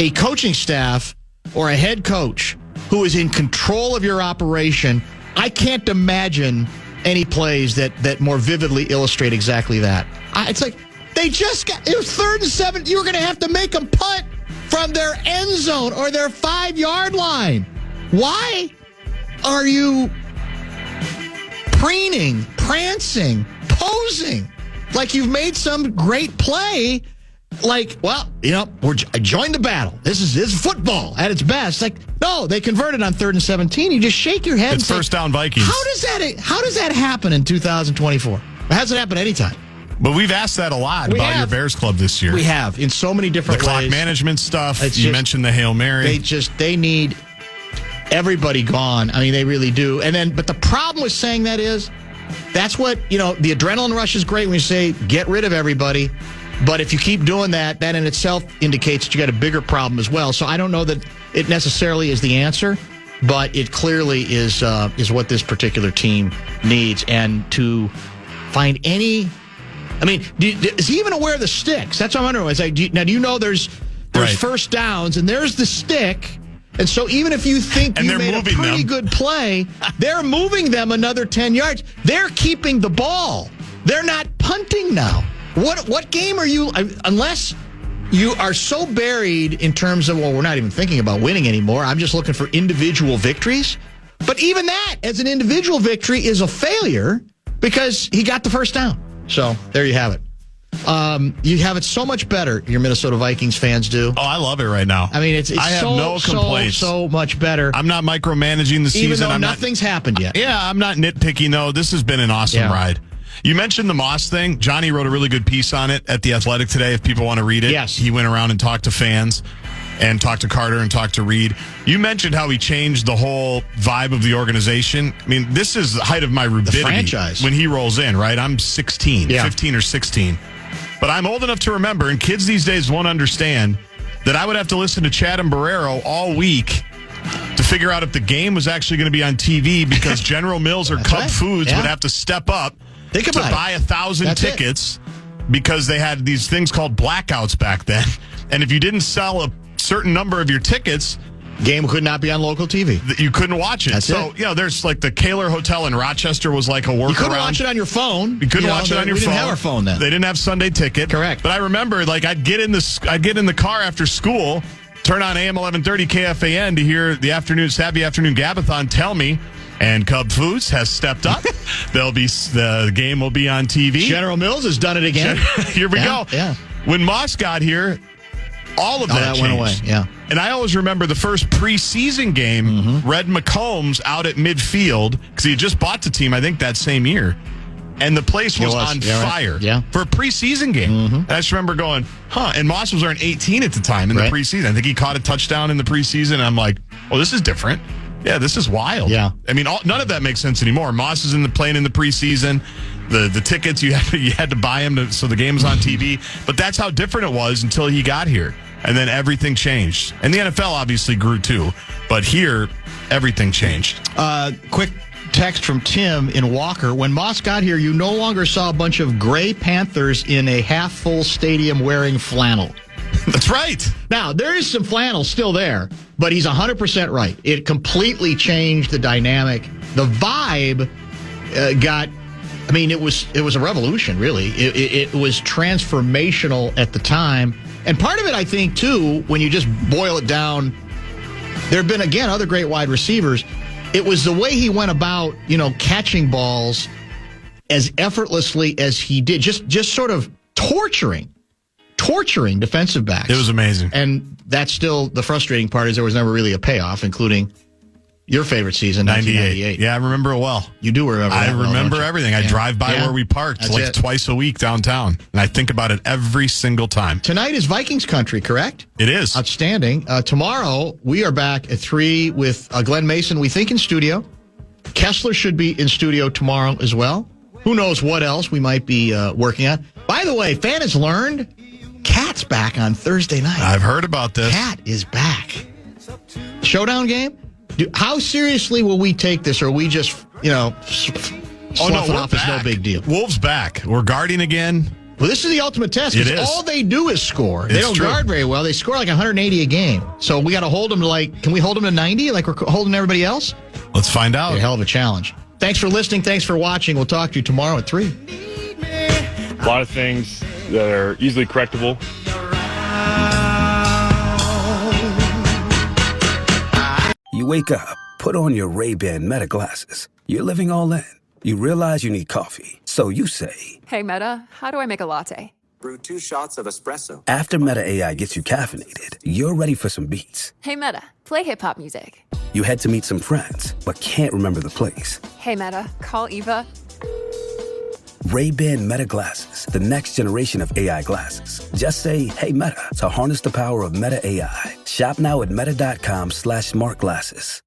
a coaching staff or a head coach who is in control of your operation, I can't imagine any plays that more vividly illustrate exactly that. It's like it was 3rd and 7. You were going to have to make them punt from their end zone or their 5-yard line. Why are you preening, prancing, posing like you've made some great play? Join the battle. This is football at its best. No, they converted on 3rd and 17. You just shake your head. It's first down Vikings. How does that happen in 2024? It hasn't happened anytime. But we've asked that a lot about your Bears club this year. We have, in so many different ways. The clock management stuff. You mentioned the Hail Mary. They need everybody gone. I mean, they really do. But the problem with saying that is, that's what, the adrenaline rush is great when you say, get rid of everybody. But if you keep doing that in itself indicates that you got a bigger problem as well. So I don't know that it necessarily is the answer, but it clearly is what this particular team needs. And to find any I mean, is he even aware of the sticks? That's what I'm wondering. It's like, do you know there's Right. first downs and there's the stick, and so even if you think And you they're made a moving pretty them. good play, they're moving them another 10 yards. They're keeping the ball. They're not punting now. What game are you, unless you are so buried in terms of, well, we're not even thinking about winning anymore. I'm just looking for individual victories. But even that, as an individual victory, is a failure because he got the first down. So there you have it. You have it so much better, your Minnesota Vikings fans do. Oh, I love it right now. I mean, it's I have no complaints. so much better. I'm not micromanaging the season. Even though I'm nothing's happened yet. Yeah, I'm not nitpicking, though. This has been an awesome ride. You mentioned the Moss thing. Johnny wrote a really good piece on it at The Athletic today, if people want to read it. Yes. He went around and talked to fans and talked to Carter and talked to Reed. You mentioned how he changed the whole vibe of the organization. I mean, this is the height of my rubidity. The franchise. When he rolls in, right? I'm 16, 15 or 16. But I'm old enough to remember, and kids these days won't understand, that I would have to listen to Chad and Barrero all week to figure out if the game was actually going to be on TV because General Mills or Cub Foods would have to step up to buy 1,000 tickets because they had these things called blackouts back then. And if you didn't sell a certain number of your tickets, game could not be on local TV. You couldn't watch it. That's so, it. There's like the Kaler Hotel in Rochester was like a workaround. You couldn't watch it on your phone. You couldn't watch it on your phone. We didn't have our phone then. They didn't have Sunday Ticket. Correct. But I remember, I'd get in the car after school, turn on AM 1130 KFAN to hear the Savvy Afternoon Gabathon tell me, and Cub Foods has stepped up. The game will be on TV. General Mills has done it again. Here we go. Yeah. When Moss got here, all of that went away. Yeah. And I always remember the first preseason game, Red McCombs out at midfield, because he had just bought the team, I think, that same year. And the place was on fire for a preseason game. And I just remember going, and Moss was wearing 18 at the time in the preseason. I think he caught a touchdown in the preseason. And I'm like, oh, this is different. Yeah, this is wild. Yeah. I mean, none of that makes sense anymore. Moss is playing in the preseason. The tickets, you had to buy them so the game was on TV. But that's how different it was until he got here. And then everything changed. And the NFL obviously grew too. But here, everything changed. Quick text from Tim in Walker. When Moss got here, you no longer saw a bunch of gray Panthers in a half-full stadium wearing flannel. That's right. Now, there is some flannel still there, but he's 100% right. It completely changed the dynamic. The vibe it was a revolution, really. It was transformational at the time. And part of it, I think, too, when you just boil it down, there have been, again, other great wide receivers. It was the way he went about, catching balls as effortlessly as he did, just sort of torturing defensive backs. It was amazing. And that's still the frustrating part is there was never really a payoff, including your favorite season, 1998. Yeah, I remember it well. You do remember that. I remember everything. I drive by where we parked twice a week downtown, and I think about it every single time. Tonight is Vikings country, correct? It is. Outstanding. Tomorrow, we are back at 3 with Glenn Mason, we think, in studio. Kessler should be in studio tomorrow as well. Who knows what else we might be working on. By the way, Fan has learned Cat's back on Thursday night. I've heard about this. Cat is back. Showdown game? How seriously will we take this, or are we just, slough it off as no big deal? Wolves back. We're guarding again. Well, this is the ultimate test. It is. All they do is score. They don't guard very well. They score like 180 a game. So we got to hold them to can we hold them to 90 like we're holding everybody else? Let's find out. A hell of a challenge. Thanks for listening. Thanks for watching. We'll talk to you tomorrow at 3. A lot of things that are easily correctable. You wake up, put on your Ray-Ban Meta glasses. You're living all in. You realize you need coffee. So you say, hey, Meta, how do I make a latte? Brew 2 shots of espresso. After Meta AI gets you caffeinated, you're ready for some beats. Hey, Meta, play hip-hop music. You head to meet some friends, but can't remember the place. Hey, Meta, call Eva. Ray-Ban Meta glasses, the next generation of AI glasses. Just say, hey, Meta, to harness the power of Meta AI. Shop now at meta.com/smartglasses.